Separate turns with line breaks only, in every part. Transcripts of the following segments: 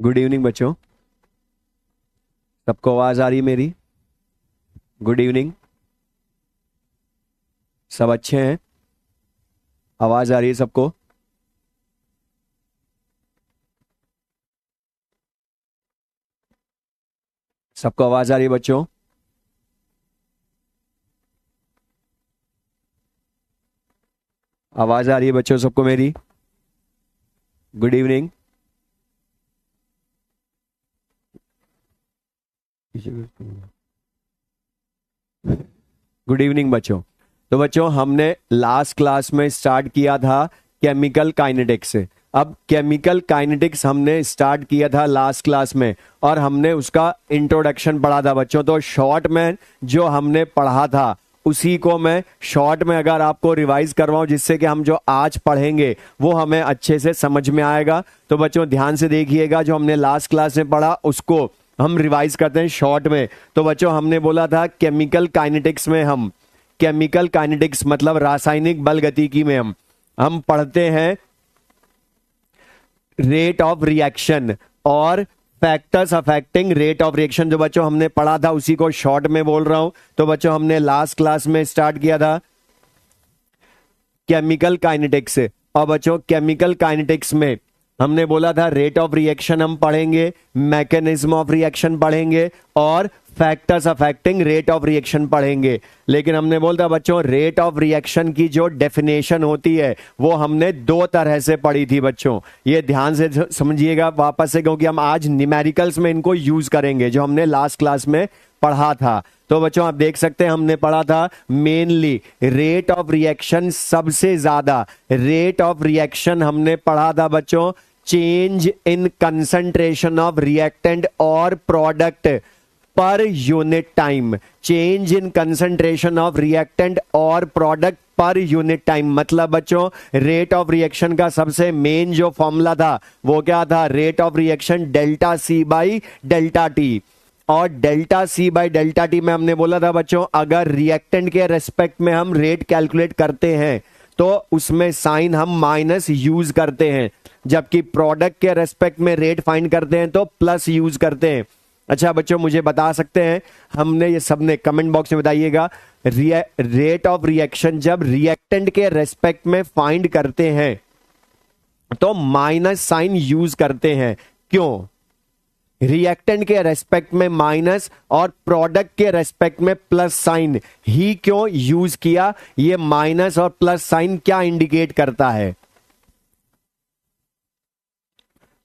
Good evening बच्चों। सबको आवाज आ रही है मेरी? Good evening. सब अच्छे हैं? आवाज आ रही है सबको? सबको आवाज आ रही है बच्चों? आवाज आ रही है बच्चों सबको मेरी? Good evening. गुड इवनिंग बच्चों। तो बच्चों हमने लास्ट क्लास में स्टार्ट किया था केमिकल काइनेटिक्स से। अब केमिकल काइनेटिक्स हमने स्टार्ट किया था लास्ट क्लास में और हमने उसका इंट्रोडक्शन पढ़ा था बच्चों। तो शॉर्ट में जो हमने पढ़ा था उसी को मैं शॉर्ट में अगर आपको रिवाइज करवाऊं जिससे कि हम जो आज पढ़ेंगे वो हमें अच्छे से समझ में आएगा। तो बच्चों ध्यान से देखिएगा, जो हमने लास्ट क्लास में पढ़ा उसको हम रिवाइज करते हैं शॉर्ट में। तो बच्चों हमने बोला था केमिकल काइनेटिक्स में हम केमिकल काइनेटिक्स मतलब रासायनिक बल गतिकी में हम पढ़ते हैं रेट ऑफ रिएक्शन और factors affecting rate of reaction. जो बच्चों हमने पढ़ा था उसी को शॉर्ट में बोल रहा हूं। तो बच्चों हमने लास्ट क्लास में स्टार्ट किया था केमिकल काइनेटिक्स से और बच्चों केमिकल काइनेटिक्स में हमने बोला था रेट ऑफ रिएक्शन हम पढ़ेंगे, मैकेनिज्म ऑफ रिएक्शन पढ़ेंगे और factors affecting rate of reaction पढ़ेंगे। लेकिन हमने बोला था बच्चों रेट ऑफ रिएक्शन की जो डेफिनेशन होती है वो हमने दो तरह से पढ़ी थी बच्चों। ये ध्यान से समझिएगा वापस से, क्योंकि हम आज न्यूमेरिकल्स में इनको यूज करेंगे जो हमने लास्ट क्लास में पढ़ा था। तो बच्चों आप देख सकते हैं हमने पढ़ा था मेनली रेट ऑफ रिएक्शन, सबसे ज्यादा रेट ऑफ रिएक्शन हमने पढ़ा था बच्चों change in concentration of reactant और product per unit time. Change in concentration of reactant और प्रोडक्ट पर यूनिट टाइम मतलब बच्चों रेट ऑफ रिएक्शन का सबसे मेन जो फॉर्मूला था वो क्या था? Rate of reaction delta C by delta T. और delta C by delta T में हमने बोला था बच्चों अगर रिएक्टेंट के रेस्पेक्ट में हम रेट कैलकुलेट करते हैं तो उसमें साइन हम माइनस यूज करते हैं, जबकि प्रोडक्ट के रेस्पेक्ट में रेट फाइंड करते हैं तो प्लस यूज करते हैं। अच्छा बच्चों मुझे बता सकते हैं, हमने ये सबने कमेंट बॉक्स में बताइएगा, रेट ऑफ रिएक्शन जब रिएक्टेंट के रेस्पेक्ट में फाइंड करते हैं तो माइनस साइन यूज करते हैं, क्यों? रिएक्टेंट के रेस्पेक्ट में माइनस और प्रोडक्ट के रेस्पेक्ट में प्लस साइन ही क्यों यूज किया? ये माइनस और प्लस साइन क्या इंडिकेट करता है?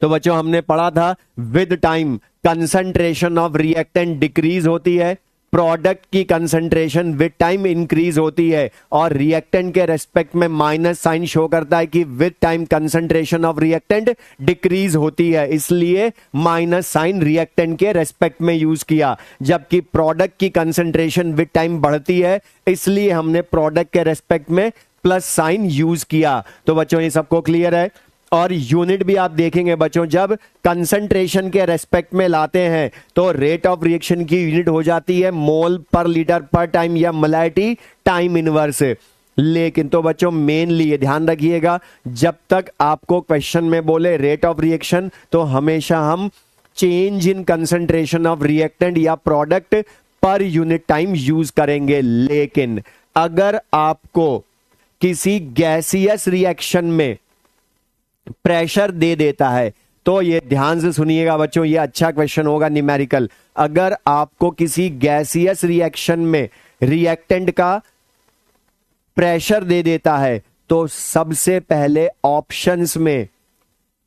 तो बच्चों हमने पढ़ा था with time concentration of reactant decrease होती है, प्रोडक्ट की कंसंट्रेशन विद टाइम इंक्रीज होती है और रिएक्टेंट के रेस्पेक्ट में माइनस साइन शो करता है कि with time concentration of reactant decrease होती है, इसलिए माइनस साइन रिएक्टेंट के रेस्पेक्ट में यूज किया। जबकि प्रोडक्ट की कंसंट्रेशन विद टाइम बढ़ती है इसलिए हमने प्रोडक्ट के रेस्पेक्ट में प्लस साइन यूज किया। तो बच्चों ये सबको क्लियर है? और यूनिट भी आप देखेंगे बच्चों जब कंसंट्रेशन के रेस्पेक्ट में लाते हैं तो रेट ऑफ रिएक्शन की यूनिट हो जाती है मोल पर लीटर पर टाइम या मोलैरिटी टाइम इनवर्स। लेकिन तो बच्चों मेनली ये ध्यान रखिएगा, जब तक आपको क्वेश्चन में बोले रेट ऑफ रिएक्शन तो हमेशा हम change in concentration of reactant या product per unit time use करेंगे। लेकिन अगर आपको किसी गैसियस रिएक्शन में प्रेशर दे देता है तो ये ध्यान से सुनिएगा बच्चों, ये अच्छा क्वेश्चन होगा न्यूमेरिकल। अगर आपको किसी गैसियस रिएक्शन में रिएक्टेंट का प्रेशर दे देता है तो सबसे पहले ऑप्शंस में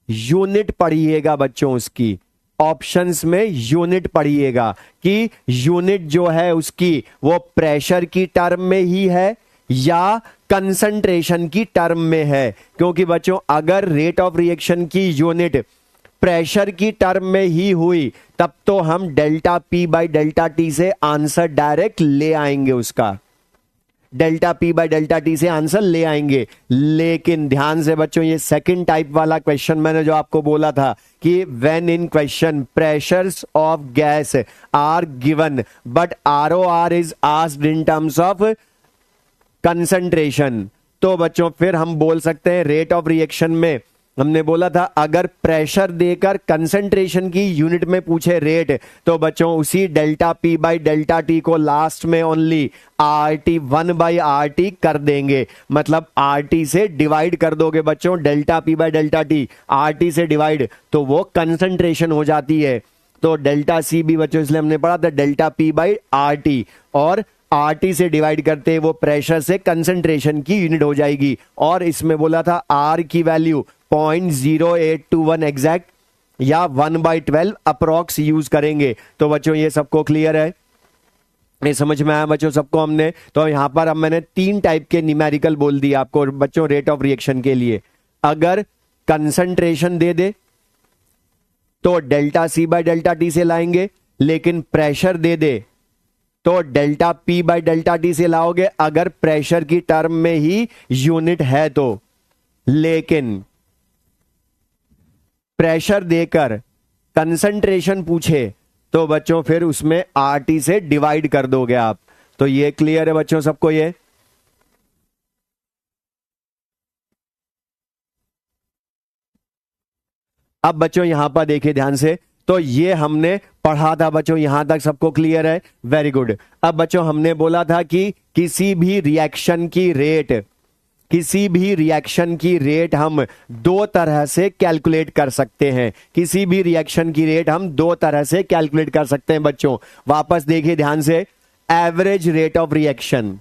यूनिट पढ़िएगा बच्चों, उसकी ऑप्शंस में यूनिट पढ़िएगा कि यूनिट जो है उसकी वो प्रेशर की टर्म में ही है या कंसंट्रेशन की टर्म में है। क्योंकि बच्चों अगर रेट ऑफ रिएक्शन की यूनिट प्रेशर की टर्म में ही हुई तब तो हम delta P by delta T से आंसर डायरेक्ट ले आएंगे, उसका delta P by delta T से आंसर ले आएंगे। लेकिन ध्यान से बच्चों ये सेकंड टाइप वाला क्वेश्चन मैंने जो आपको बोला था कि when in question pressures of gas are given but ROR is asked in terms of concentration, तो बच्चों फिर हम बोल सकते हैं रेट ऑफ रिएक्शन में हमने बोला था अगर प्रेशर देकर कंसंट्रेशन की यूनिट में पूछे रेट, तो बच्चों उसी delta P by delta T को लास्ट में only R T 1 by R T कर देंगे, मतलब आर टी से डिवाइड कर दोगे बच्चों, delta P by delta T R T से डिवाइड, तो वो कंसंट्रेशन हो जाती है। तो डेल्टा सी भी बच्चों इसलिए हमने पढ़ा था delta P by R T, और आर टी से डिवाइड करते हैं वो प्रेशर से कंसंट्रेशन की यूनिट हो जाएगी। और इसमें बोला था आर की वैल्यू 0.0821 एग्जैक्ट या 1/12 अप्रॉक्स यूज करेंगे। तो बच्चों ये सबको क्लियर है, ये समझ में आया बच्चों सबको हमने। तो यहां पर अब मैंने 3 टाइप के न्यूमेरिकल बोल दिए आपको बच्चों रेट ऑफ रिएक्शन के लिए। अगर कंसंट्रेशन दे दे तो delta C by delta T से लाएंगे, लेकिन प्रेशर दे दे तो delta P by delta T से लाओगे अगर प्रेशर की टर्म में ही यूनिट है तो। लेकिन प्रेशर देकर कंसंट्रेशन पूछे तो बच्चों फिर उसमें आरटी से डिवाइड कर दोगे आप। तो ये क्लियर है बच्चों सबको ये। अब बच्चों यहां पर देखिए ध्यान से, तो ये हमने पढ़ा था बच्चों, यहां तक सबको क्लियर है, वेरी गुड। अब बच्चों हमने बोला था कि किसी भी रिएक्शन की रेट हम 2 तरह से कैलकुलेट कर सकते हैं। किसी भी रिएक्शन की रेट हम 2 तरह से कैलकुलेट कर सकते हैं बच्चों। वापस देखिए ध्यान से, एवरेज रेट ऑफ रिएक्शन,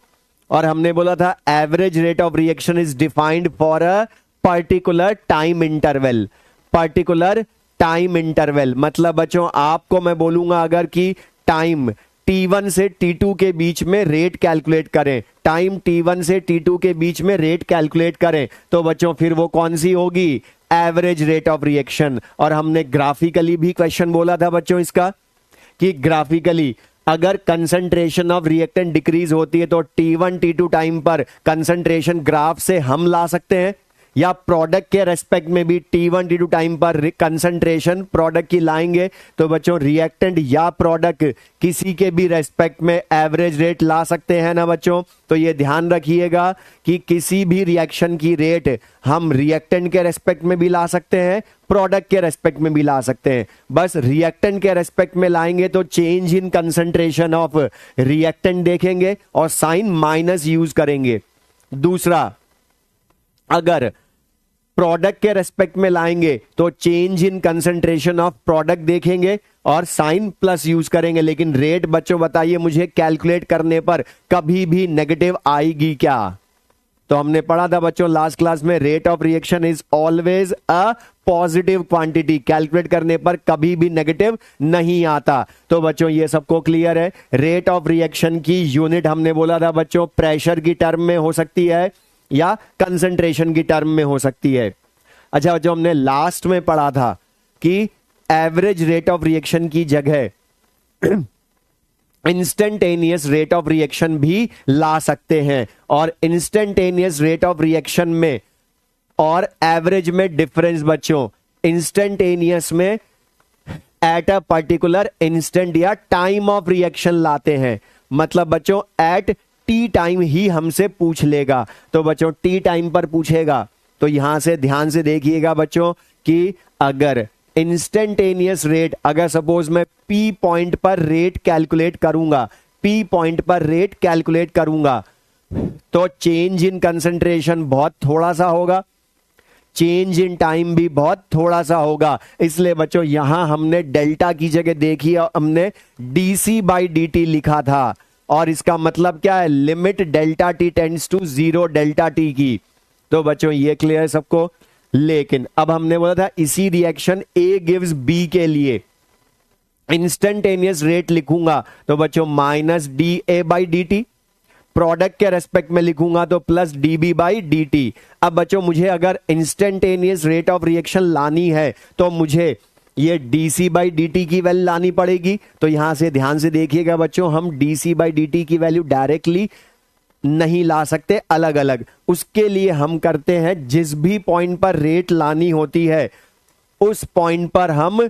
और हमने बोला था average rate of reaction is defined for a particular time interval. Particular time interval मतलब बच्चों आपको मैं बोलूंगा अगर कि टाइम T1 से T2 के बीच में रेट कैलकुलेट करें, टाइम T1 से T2 के बीच में रेट कैलकुलेट करें, तो बच्चों फिर वो कौन सी होगी, एवरेज रेट ऑफ रिएक्शन। और हमने ग्राफिकली भी क्वेश्चन बोला था बच्चों इसका, कि ग्राफिकली अगर कंसंट्रेशन ऑफ रिएक्टेंट डिक्रीज होती है तो T1 T2 टाइम पर कंसंट्रेशन ग्राफ से हम ला सकते हैं, या प्रोडक्ट के रेस्पेक्ट में भी T1 T2 टाइम पर कंसंट्रेशन प्रोडक्ट की लाएंगे। तो बच्चों रिएक्टेंट या प्रोडक्ट किसी के भी रेस्पेक्ट में एवरेज रेट ला सकते हैं ना बच्चों। तो ये ध्यान रखिएगा कि किसी भी रिएक्शन की रेट हम रिएक्टेंट के रेस्पेक्ट में भी ला सकते हैं, प्रोडक्ट के रेस्पेक्ट में भी ला सकते हैं। बस रिएक्टेंट के रेस्पेक्ट में लाएंगे तो change in concentration of reactant देखेंगे और साइन माइनस यूज करेंगे। दूसरा, अगर प्रोडक्ट के रेस्पेक्ट में लाएंगे तो change in concentration of product देखेंगे और साइन प्लस यूज करेंगे। लेकिन रेट बच्चों बताइए मुझे कैलकुलेट करने पर कभी भी नेगेटिव आएगी क्या? तो हमने पढ़ा था बच्चों लास्ट क्लास में, rate of reaction is always a positive quantity, calculate करने पर कभी भी नेगेटिव नहीं आता। तो बच्चों ये सबको क्लियर है। रेट ऑफ रिएक्शन की यूनिट हमने बोला था बच्चों प्रेशर की टर्म में हो सकती है या कंसंट्रेशन की टर्म में हो सकती है। अच्छा, जो हमने लास्ट में पढ़ा था कि एवरेज रेट ऑफ रिएक्शन की जगह इंस्टेंटेनियस रेट ऑफ रिएक्शन भी ला सकते हैं, और इंस्टेंटेनियस रेट ऑफ रिएक्शन में और एवरेज में डिफरेंस बच्चों, इंस्टेंटेनियस में एट अ पर्टिकुलर इंस्टेंट या टाइम ऑफ रिएक्शन लाते हैं, मतलब बच्चों एट टी टाइम ही हमसे पूछ लेगा। तो बच्चों टी टाइम पर पूछेगा तो यहां से ध्यान से देखिएगा बच्चों कि अगर इंस्टेंटेनियस रेट, अगर सपोज मैं पी पॉइंट पर रेट कैलकुलेट करूंगा, पी पॉइंट पर रेट कैलकुलेट करूंगा, तो चेंज इन कंसंट्रेशन बहुत थोड़ा सा होगा, चेंज इन टाइम भी बहुत थोड़ा सा होगा। इसलिए बच्चों यहां हमने डेल्टा की जगह देखी और हमने डीसी बाई डी टी लिखा था, और इसका मतलब क्या है, limit delta T tends to 0 delta T की। तो बच्चों ये क्लियर है सबको। लेकिन अब हमने बोला था इसी रिएक्शन ए गिव्स बी के लिए इंस्टेंटेनियस रेट लिखूंगा तो बच्चों minus D A by D T, product के रेस्पेक्ट में लिखूंगा तो plus D B by D T. अब बच्चों मुझे अगर इंस्टेंटेनियस रेट ऑफ रिएक्शन लानी है तो मुझे ये डीसी बाई डी टी की वैल्यू लानी पड़ेगी। तो यहां से ध्यान से देखिएगा बच्चों, हम डीसी बाई डी टी की वैल्यू डायरेक्टली नहीं ला सकते, अलग अलग। उसके लिए हम करते हैं जिस भी पॉइंट पर रेट लानी होती है उस पॉइंट पर हम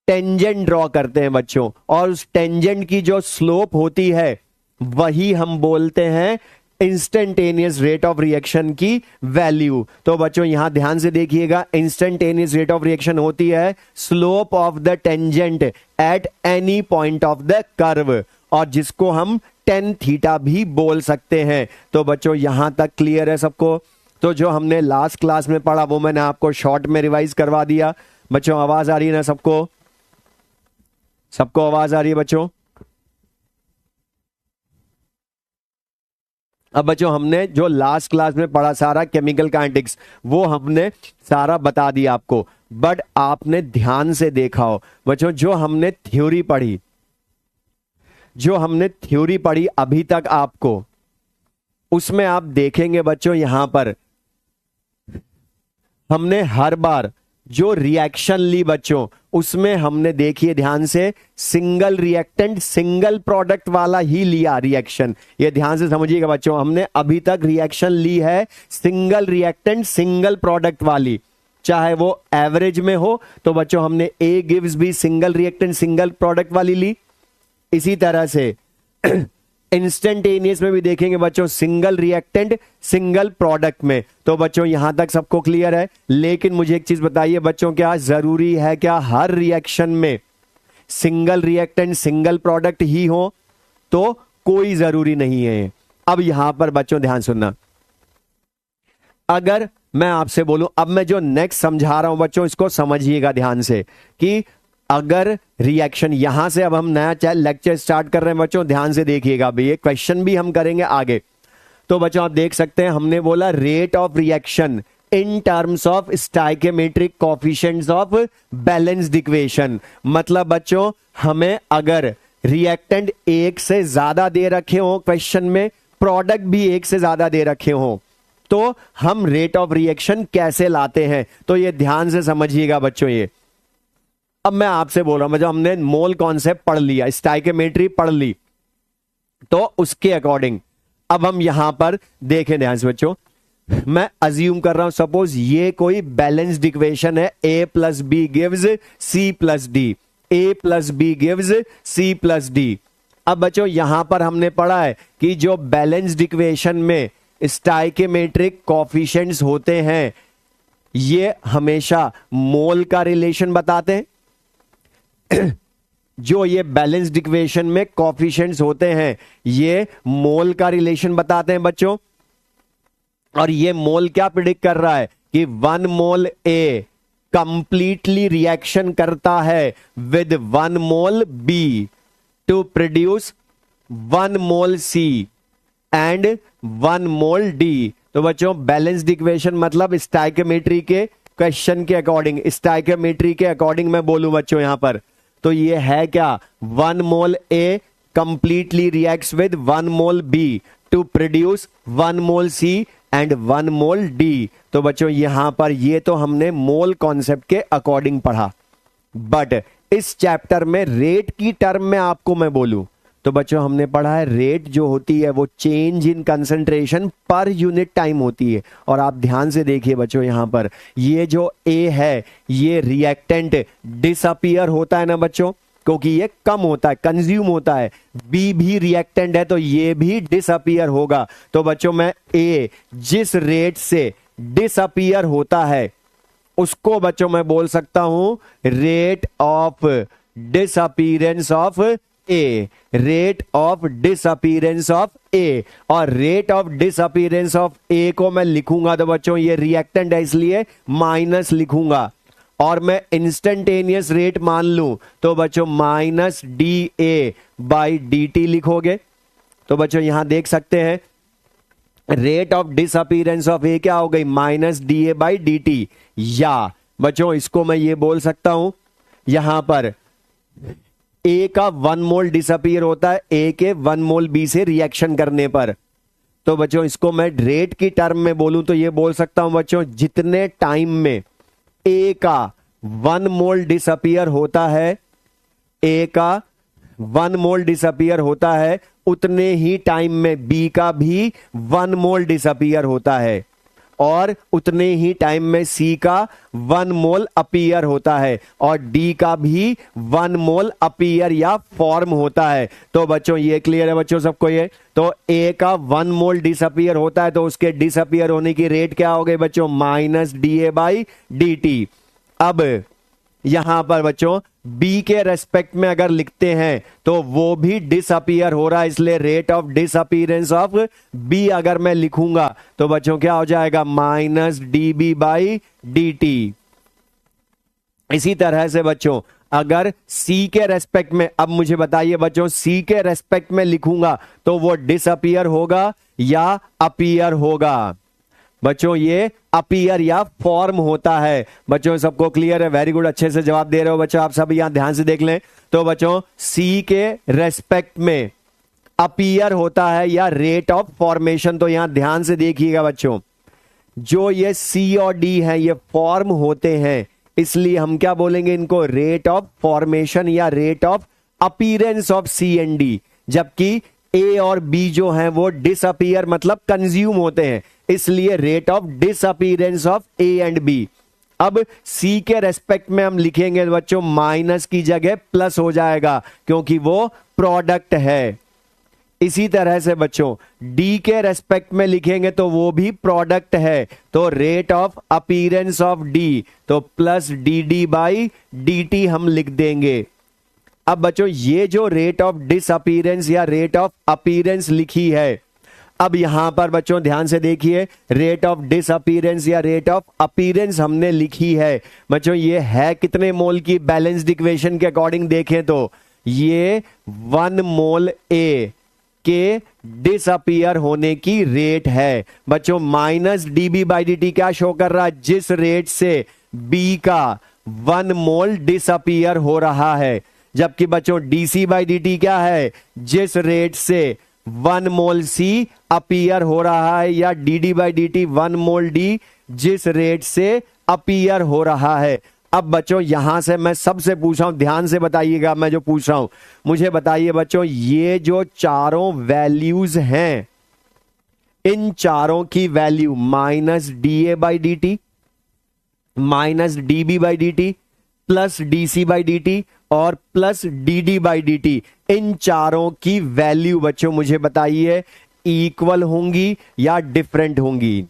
टेंजेंट ड्रॉ करते हैं बच्चों, और उस टेंजेंट की जो स्लोप होती है वही हम बोलते हैं इंस्टेंटेनियस रेट ऑफ रिएक्शन की वैल्यू। तो बच्चों यहां ध्यान से देखिएगा, इंस्टेंटेनियस रेट ऑफ रिएक्शन होती है slope of the tangent at any point of the curve, और जिसको हम टेन थीटा भी बोल सकते हैं। तो बच्चों यहां तक क्लियर है सबको? तो जो हमने लास्ट क्लास में पढ़ा वो मैंने आपको शॉर्ट में रिवाइज करवा दिया। बच्चों आवाज आ रही है ना सबको? सबको आवाज आ रही है बच्चों? अब बच्चों हमने जो लास्ट क्लास में पढ़ा सारा केमिकल काइनेटिक्स वो हमने सारा बता दिया आपको, बट आपने ध्यान से देखा हो बच्चों, जो हमने थ्योरी पढ़ी अभी तक आपको, उसमें आप देखेंगे बच्चों यहां पर हमने हर बार जो रिएक्शन ली बच्चों, उसमें हमने देखिए ध्यान से सिंगल रिएक्टेंट सिंगल प्रोडक्ट वाला ही लिया रिएक्शन। ये ध्यान से समझिएगा बच्चों, हमने अभी तक रिएक्शन ली है सिंगल रिएक्टेंट सिंगल प्रोडक्ट वाली, चाहे वो एवरेज में हो तो बच्चों हमने ए गिव्स भी सिंगल रिएक्टेंट सिंगल प्रोडक्ट वाली ली। इसी तरह से इंस्टेंटेनियस में भी देखेंगे बच्चों सिंगल रिएक्टेंट सिंगल प्रोडक्ट में। तो बच्चों यहां तक सबको क्लियर है? लेकिन मुझे एक चीज बताइए बच्चों, क्या जरूरी है क्या हर रिएक्शन में सिंगल रिएक्टेंट सिंगल प्रोडक्ट ही हो? तो कोई जरूरी नहीं है। अब यहां पर बच्चों ध्यान सुनना, अगर मैं आपसे बोलूं, अब मैं जो नेक्स्ट समझा रहा हूं बच्चों इसको समझिएगा ध्यान से, कि अगर रिएक्शन यहां से, अब हम नया लेक्चर स्टार्ट कर रहे हैं बच्चों, ध्यान से देखिएगा, अभी ये क्वेश्चन भी हम करेंगे आगे। तो बच्चों आप देख सकते हैं हमने बोला rate of reaction in terms of stoichiometric coefficients of balanced equation. मतलब बच्चों हमें अगर रिएक्टेंट एक से ज्यादा दे रखे हो क्वेश्चन में, प्रोडक्ट भी एक से ज्यादा दे रखे हो, तो हम रेट ऑफ रिएक्शन कैसे लाते हैं? तो ये ध्यान से समझिएगा बच्चों। ये अब मैं आपसे बोल रहा हूं, जब हमने मोल कॉन्सेप्ट पढ़ लिया, स्टाइकियोमेट्री पढ़ ली, तो उसके अकॉर्डिंग अब हम यहां पर देखें ध्यान से बच्चों, मैं अज्यूम कर रहा हूं सपोज ये कोई बैलेंस्ड इक्वेशन है, a plus B gives c plus D, a plus B gives c plus D. अब बच्चों यहां पर हमने पढ़ा है कि जो बैलेंस्ड इक्वेशन में स्टाइकियोमेट्रिक कोएफिशिएंट्स होते हैं ये हमेशा मोल का रिलेशन बताते हैं। जो ये बैलेंस्ड इक्वेशन में कोएफिशिएंट्स होते हैं ये मोल का रिलेशन बताते हैं बच्चों। और ये मोल क्या प्रिडिक्ट कर रहा है कि 1 मोल ए कंप्लीटली रिएक्शन करता है with 1 mole B to produce 1 mole C and 1 mole D. तो बच्चों बैलेंस्ड इक्वेशन मतलब स्टाइकियोमेट्री के क्वेश्चन के अकॉर्डिंग, स्टाइकियोमेट्री के अकॉर्डिंग मैं बोलूं बच्चों यहां पर, तो ये है क्या, 1 mole A completely reacts with 1 mole B to produce 1 mole C and 1 mole D. तो बच्चों यहां पर ये तो हमने मोल कॉन्सेप्ट के अकॉर्डिंग पढ़ा, बट इस चैप्टर में रेट की टर्म में आपको मैं बोलूं तो बच्चों हमने पढ़ा है रेट जो होती है वो चेंज इन कंसंट्रेशन पर यूनिट टाइम होती है। और आप ध्यान से देखिए बच्चों यहां पर ये जो A है ये रिएक्टेंट डिसअपीयर होता है ना बच्चों, क्योंकि ये कम होता है, कंज्यूम होता है। B भी रिएक्टेंट है तो ये भी डिसअपीयर होगा। तो बच्चों मैं A जिस रेट से डिसअपीयर होता है उसको बच्चों मैं बोल सकता हूं rate of disappearance of A, rate of disappearance of A. और rate of disappearance of A को मैं लिखूंगा तो बच्चों ये रिएक्टेंट है इसलिए माइनस लिखूंगा, और मैं इंस्टेंटेनियस रेट मान लूं तो बच्चों minus D A by D T लिखोगे। तो बच्चों यहां देख सकते हैं रेट ऑफ डिसअपीयरेंस ऑफ ए क्या हो गई, minus D A by D T. या बच्चों इसको मैं ये बोल सकता हूं यहां पर ए का 1 मोल डिसअपीयर होता है ए के 1 मोल बी से रिएक्शन करने पर। तो बच्चों इसको मैं रेट की टर्म में बोलूं तो ये बोल सकता हूं बच्चों जितने टाइम में ए का 1 मोल डिसअपीयर होता है, ए का 1 मोल डिसअपीयर होता है उतने ही टाइम में बी का भी 1 मोल डिसअपीयर होता है। और उतने ही टाइम में सी का 1 मोल अपीयर होता है और डी का भी 1 मोल अपीयर या फॉर्म होता है। तो बच्चों ये क्लियर है बच्चों सबको? ये तो ए का 1 मोल डिसअपीयर होता है तो उसके डिसअपीयर होने की रेट क्या हो गई बच्चों? Minus D A by D T. अब यहां पर बच्चों बी के रेस्पेक्ट में अगर लिखते हैं तो वो भी डिसअपीयर हो रहा है, इसलिए rate of disappearance of B अगर मैं लिखूंगा तो बच्चों क्या हो जाएगा? Minus D B by D T. इसी तरह से बच्चों अगर सी के रेस्पेक्ट में, अब मुझे बताइए बच्चों, सी के रेस्पेक्ट में लिखूंगा तो वो डिसअपीयर होगा या अपीयर होगा? बच्चों ये अपीयर या फॉर्म होता है। बच्चों सबको क्लियर है? वेरी गुड, अच्छे से जवाब दे रहे हो बच्चों, आप सब यहां ध्यान से देख लें। तो बच्चों सी के रेस्पेक्ट में अपीयर होता है या रेट ऑफ फॉर्मेशन, तो यहां ध्यान से देखिएगा बच्चों, जो ये सी और डी है ये फॉर्म होते हैं, इसलिए हम क्या बोलेंगे इनको? रेट ऑफ फॉर्मेशन या rate of appearance of C and D. जबकि ए और बी जो हैं वो डिसअपीयर मतलब कंज्यूम होते हैं, इसलिए rate of disappearance of A and B. अब सी के रेस्पेक्ट में हम लिखेंगे बच्चों माइनस की जगह प्लस हो जाएगा क्योंकि वो प्रोडक्ट है। इसी तरह से बच्चों डी के रेस्पेक्ट में लिखेंगे तो वो भी प्रोडक्ट है, तो rate of appearance of D तो plus D D by D T हम लिख देंगे। अब बच्चों ये जो रेट ऑफ डिसअपीयरेंस या रेट ऑफ अपीयरेंस लिखी है, अब यहां पर बच्चों ध्यान से देखिए, रेट ऑफ डिसअपीयरेंस या रेट ऑफ अपीयरेंस हमने लिखी है बच्चों, ये है कितने मोल की? बैलेंस्ड इक्वेशन के अकॉर्डिंग देखें तो ये 1 मोल ए के डिसअपीयर होने की रेट है। बच्चों minus dB by D T क्या शो कर रहा है? जिस रेट से बी का 1 मोल डिसअपीयर हो रहा है, जबकि बच्चों डीसी बाई डी टी क्या है? जिस रेट से 1 मोल सी अपीयर हो रहा है, या D D by D T 1 mole D जिस रेट से अपीयर हो रहा है। अब बच्चों यहां से मैं सबसे पूछ रहा हूं, ध्यान से बताइएगा, मैं जो पूछ रहा हूं मुझे बताइए बच्चों, ये जो चारों वैल्यूज हैं, इन चारों की value minus D A by D T, minus D B by D T, plus D C by D T और plus D D by D T, इन चारों की वैल्यू बच्चों मुझे बताइए इक्वल होंगी या डिफरेंट होंगी?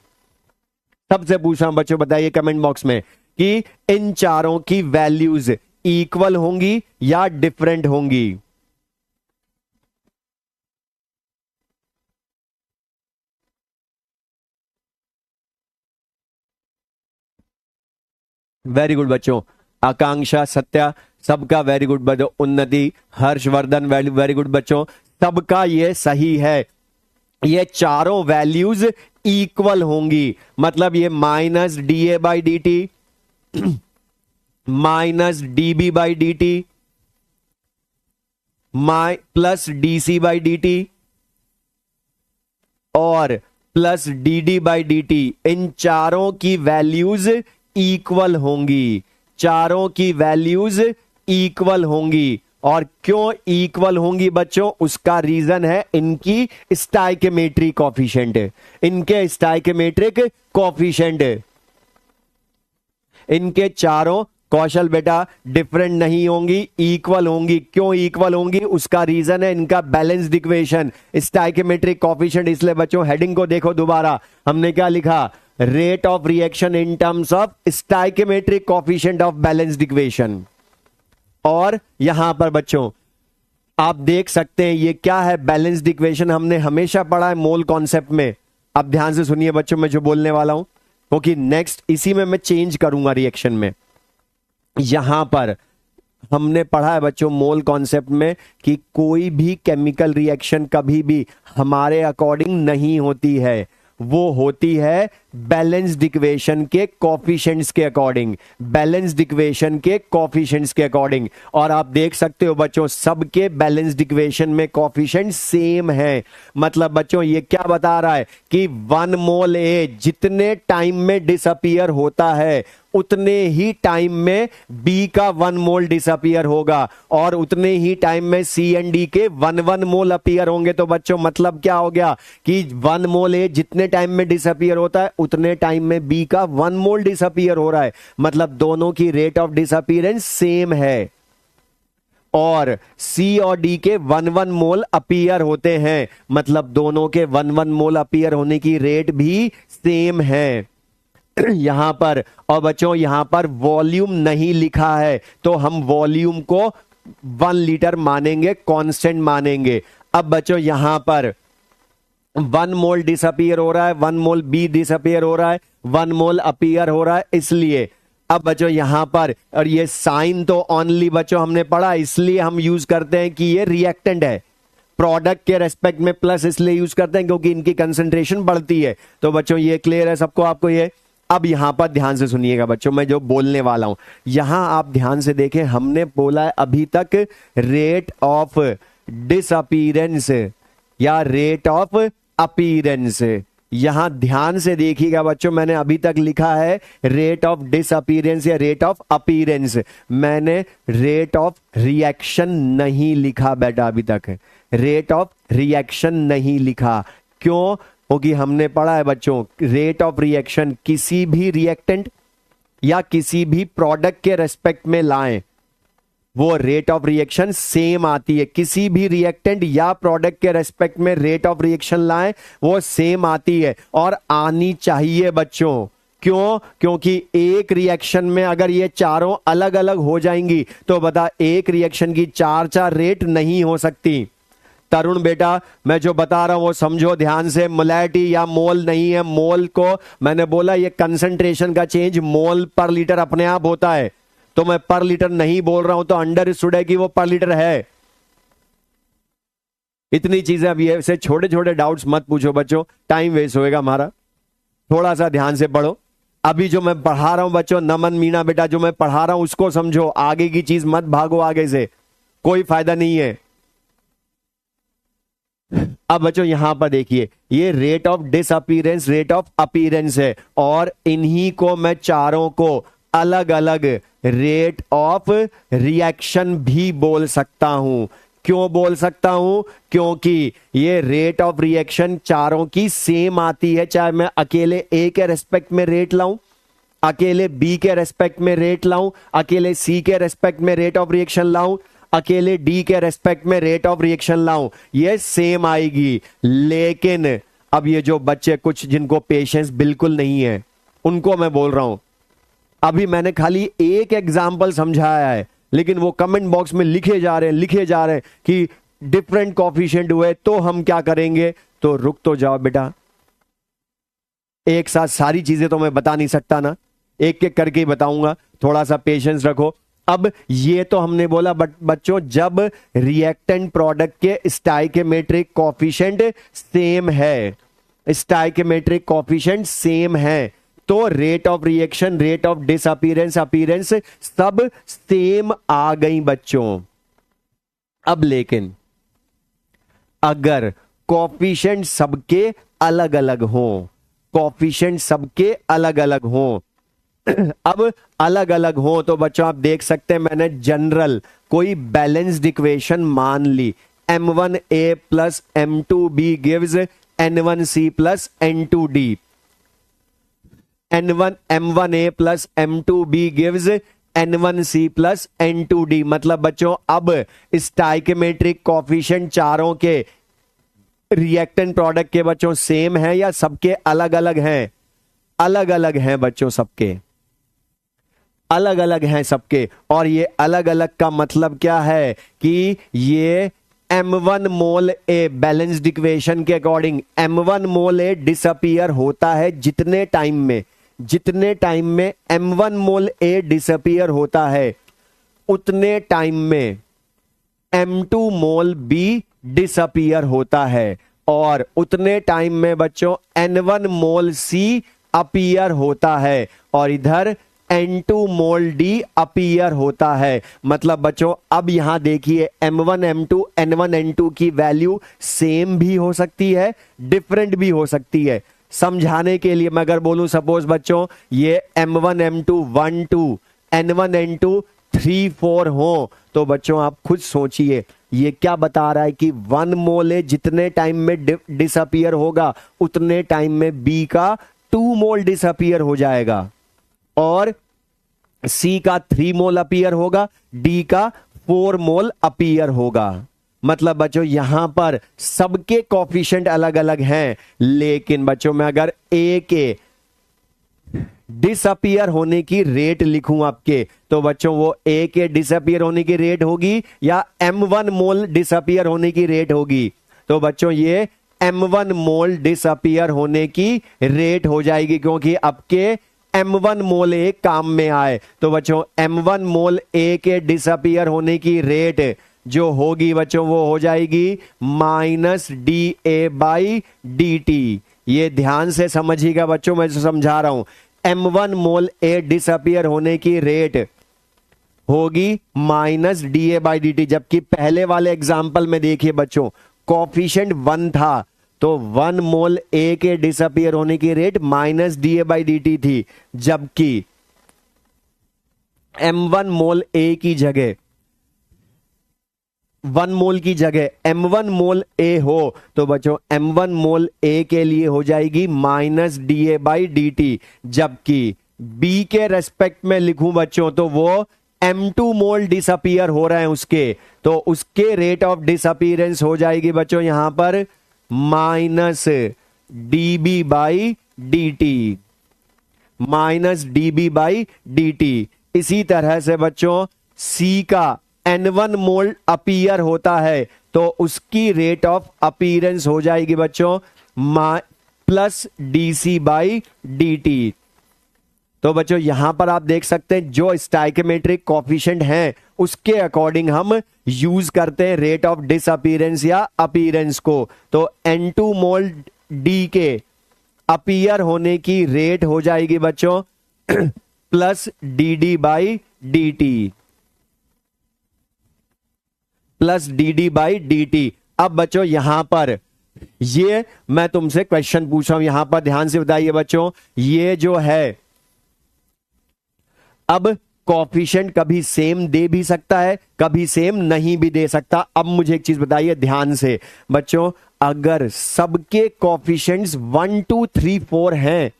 सबसे पूछ रहा हूं बच्चों, बताइए कमेंट बॉक्स में कि इन चारों की वैल्यूज इक्वल होंगी या डिफरेंट होंगी? वेरी गुड बच्चों, आकांक्षा, सत्या, सबका वेरी गुड बच्चों, उन्नति, हर्षवर्धन वेरी गुड बच्चों, सबका ये सही है। ये चारों वैल्यूज इक्वल होंगी, मतलब ये minus D A by D T, minus D B by D T, plus D C by D T और plus D D by D T, इन चारों की वैल्यूज इक्वल होंगी। चारों की वैल्यूज इक्वल होंगी, और क्यों इक्वल होंगी बच्चों? उसका रीजन है इनकी स्टाइकियोमेट्रिक कोएफिशिएंट, इनके स्टाइकियोमेट्रिक कोएफिशिएंट। इनके चारों कौशल बेटा डिफरेंट नहीं होंगी, इक्वल होंगी। क्यों इक्वल होंगी? उसका रीजन है इनका बैलेंस्ड इक्वेशन, स्टाइकियोमेट्रिक कोएफिशिएंट। इसलिए बच्चों हेडिंग को देखो दोबारा, हमने क्या लिखा? Rate of reaction in terms of stoichiometric coefficient of balanced equation. और यहां पर बच्चों आप देख सकते हैं ये क्या है? बैलेंस्ड इक्वेशन हमने हमेशा पढ़ा है मोल कॉन्सेप्ट में। अब ध्यान से सुनिए बच्चों मैं जो बोलने वाला हूं, क्योंकि नेक्स्ट इसी में मैं चेंज करूंगा रिएक्शन में। यहां पर हमने पढ़ा है बच्चों मोल कॉन्सेप्ट में कि कोई भी केमिकल रिएक्शन कभी भी हमारे अकॉर्डिंग नहीं होती है, वो होती है बैलेंस्ड इक्वेशन के कोएफिशिएंट्स के अकॉर्डिंग, बैलेंस्ड इक्वेशन के कोएफिशिएंट्स के अकॉर्डिंग। और आप देख सकते हो बच्चों सबके बैलेंस्ड इक्वेशन में कोएफिशिएंट सेम है। मतलब बच्चों ये क्या बता रहा है कि 1 मोल ए जितने टाइम में डिसअपीयर होता है उतने ही टाइम में बी का 1 मोल डिसअपियर होगा और उतने ही टाइम में सी एंड डी के 1 मोल अपीयर होंगे। तो बच्चों मतलब क्या हो गया कि 1 मोल ए जितने टाइम में डिसअपियर होता है उतने टाइम में बी का 1 मोल डिसअपियर हो रहा है। मतलब दोनों की रेट ऑफ डिसअपियरेंस सेम है और सी और डी के 1 मोल अपीयर होते हैं। मतलब दोनों के 1 मोल अपीयर होने की रेट भी सेम है यहां पर। और बच्चों यहां पर वॉल्यूम नहीं लिखा है तो हम वॉल्यूम को 1 लीटर मानेंगे, कांस्टेंट मानेंगे। अब बच्चों यहां पर 1 मोल डिसअपियर हो रहा है, 1 मोल बी डिसअपियर हो रहा है, 1 मोल अपीयर हो रहा है, इसलिए अब बच्चों यहां पर, और ये साइन तो ओनली बच्चों हमने पढ़ा इसलिए हम यूज करते हैं कि ये रिएक्टेंट है। प्रोडक्ट के रेस्पेक्ट में प्लस इसलिए यूज करते हैं क्योंकि इनकी कंसंट्रेशन बढ़ती है। तो बच्चों ये क्लियर है सबको, आपको ये। अब यहां पर ध्यान से सुनिएगा बच्चों, मैं जो बोलने वाला हूं यहां आप ध्यान से देखें। हमने बोला है अभी तक रेट ऑफ डिसअपीयरेंस या रेट ऑफ अपीयरेंस। यहां ध्यान से देखिएगा बच्चों, मैंने अभी तक लिखा है रेट ऑफ डिसअपीयरेंस या रेट ऑफ अपीयरेंस। मैंने रेट ऑफ रिएक्शन नहीं लिखा बेटा, अभी तक रेट ऑफ रिएक्शन नहीं लिखा। क्यों? क्योंकि हमने पढ़ा है बच्चों रेट ऑफ रिएक्शन किसी भी रिएक्टेंट या किसी भी प्रोडक्ट के रेस्पेक्ट में लाएं, वो रेट ऑफ रिएक्शन सेम आती है। किसी भी रिएक्टेंट या प्रोडक्ट के रेस्पेक्ट में रेट ऑफ रिएक्शन लाएं वो सेम आती है और आनी चाहिए बच्चों। क्यों? क्योंकि एक रिएक्शन में अगर ये चारों अलग अलग हो जाएंगी तो बता एक रिएक्शन की 4 रेट नहीं हो सकती। तरुण बेटा मैं जो बता रहा हूं वो समझो ध्यान से, मोलैरिटी या मोल नहीं है। मोल को मैंने बोला ये कंसंट्रेशन का चेंज मोल पर लीटर अपने आप होता है, तो मैं पर लीटर नहीं बोल रहा हूं तो अंडरस्टूड है कि वो पर लीटर है। इतनी चीजें अब ये से छोटे छोटे डाउट्स मत पूछो बच्चों, टाइम वेस्ट होएगा हमारा। थोड़ा सा ध्यान से पढ़ो। अभी जो मैं पढ़ा रहा हूं बच्चों, नमन मीना बेटा जो मैं पढ़ा रहा हूं उसको समझो, आगे की चीज मत भागो, आगे से कोई फायदा नहीं है। अब बच्चों यहां पर देखिए ये rate of disappearance rate of appearance है और इन्हीं को मैं चारों को अलग अलग रेट ऑफ रिएक्शन भी बोल सकता हूं। क्यों बोल सकता हूं? क्योंकि ये रेट ऑफ रिएक्शन चारों की सेम आती है, चाहे मैं अकेले ए के रेस्पेक्ट में रेट लाऊं, अकेले बी के रेस्पेक्ट में रेट लाऊं, अकेले सी के रेस्पेक्ट में रेट ऑफ रिएक्शन लाऊं, अकेले डी के रेस्पेक्ट में रेट ऑफ रिएक्शन लाऊं, ये सेम आएगी। लेकिन अब ये जो बच्चे कुछ जिनको पेशेंस बिल्कुल नहीं है उनको मैं बोल रहा हूं, अभी मैंने खाली एक एग्जाम्पल समझाया है लेकिन वो कमेंट बॉक्स में लिखे जा रहे हैं कि डिफरेंट कॉफिशिएंट हुए तो हम क्या करेंगे। तो रुक तो जाओ बेटा, एक साथ सारी चीजें तो मैं बता नहीं सकता ना, एक एक करके ही बताऊंगा, थोड़ा सा पेशेंस रखो। अब ये तो हमने बोला बच्चों जब रिएक्टेंट प्रोडक्ट के स्टाइकियोमेट्रिक कोएफिशिएंट सेम है, स्टाइकियोमेट्रिक कोएफिशिएंट सेम है तो rate of reaction rate of disappearance appearance सब सेम आ गई बच्चों। अब लेकिन अगर कोएफिशिएंट सबके अलग अलग हो, कोएफिशिएंट सबके अलग अलग हो, अब अलग अलग हो तो बच्चों आप देख सकते हैं मैंने जनरल कोई बैलेंस्ड इक्वेशन मान ली, m1a plus m2b gives n1c plus n2d, m1a plus m2b gives n1c plus n2d। मतलब बच्चों अब स्टाइकियोमेट्रिक कोएफिशिएंट चारों के रिएक्टेंट प्रोडक्ट के बच्चों सेम है या सबके अलग अलग हैं? अलग अलग हैं बच्चों, सबके अलग अलग हैं सबके। और ये अलग अलग का मतलब क्या है कि ये m1 mole a balanced equation के अकॉर्डिंग m1 मोल ए डिसअपीयर होता है जितने टाइम में m1 मोल ए डिसअपीयर होता है उतने टाइम में m2 मोल बी डिसअपीयर होता है और उतने टाइम में बच्चों n1 मोल सी अपीयर होता है और इधर n2 मोल डी अपीयर होता है। मतलब बच्चों अब यहां देखिए m1 m2 n1 n2 की वैल्यू सेम भी हो सकती है, डिफरेंट भी हो सकती है। समझाने के लिए मैं अगर बोलूं सपोज बच्चों ये M1 M2 1 2 N1 N2 3 4 हो, तो बच्चों आप खुद सोचिए ये क्या बता रहा है कि 1 मोल ए जितने टाइम में डिसअपियर होगा उतने टाइम में बी का 2 मोल डिसअपियर हो जाएगा, और सी का 3 मोल अपीयर होगा, डी का 4 मोल अपीयर होगा। मतलब बच्चों यहां पर सबके कॉफिशिएंट अलग अलग हैं, लेकिन बच्चों मैं अगर ए के डिसअपियर होने की रेट लिखूं आपके, तो बच्चों वो ए के डिसअपियर होने की रेट होगी या M1 मोल डिसअपियर होने की रेट होगी? तो बच्चों ये M1 मोल डिसअपियर होने की रेट हो जाएगी, क्योंकि आपके M1 मोल ए काम में आए। तो बच्चों M1 मोल ए के डिसअपियर होने की रेट जो होगी बच्चों वो हो जाएगी -dA/dt। ये ध्यान से समझिएगा बच्चों, मैं जो समझा रहा हूं, M1 मोल ए डिसअपियर होने की रेट होगी -dA/dt, जबकि पहले वाले एग्जाम्पल में देखिए बच्चों कॉफिशिएंट 1 था, तो 1 मोल ए के डिसअपियर होने की रेट -dA/dt थी, जबकि M1 मोल ए की जगह 1 मोल की जगह M1 मोल ए हो, तो बच्चों M1 मोल ए के लिए हो जाएगी -dA/dt, जबकि बी के रेस्पेक्ट में लिखूं बच्चों तो वो M2 मोल डिसअपियर हो रहे हैं उसके, तो उसके रेट ऑफ डिसअपियरेंस हो जाएगी बच्चों यहां पर -dB/dt, -dB/dt। इसी तरह से बच्चों सी का N1 मोल अपीयर होता है, तो उसकी रेट ऑफ अपीयरेंस हो जाएगी बच्चों +dC/dt। तो बच्चों यहां पर आप देख सकते हैं जो स्टाइकियोमेट्रिक कॉफिशिएंट हैं उसके अकॉर्डिंग हम यूज करते हैं रेट ऑफ डिसअपीयरेंस या अपीयरेंस को। तो N2 मोल डी के अपीयर होने की रेट हो जाएगी बच्चों +dD/dt, +dD/dt। अब बच्चों यहां पर ये मैं तुमसे क्वेश्चन पूछ रहा हूं, यहां पर ध्यान से बताइए बच्चों, ये जो है अब कॉफिशिएंट कभी सेम दे भी सकता है, कभी सेम नहीं भी दे सकता। अब मुझे एक चीज बताइए ध्यान से बच्चों, अगर सबके कॉफिशिएंट्स 1 2 3 4 हैं,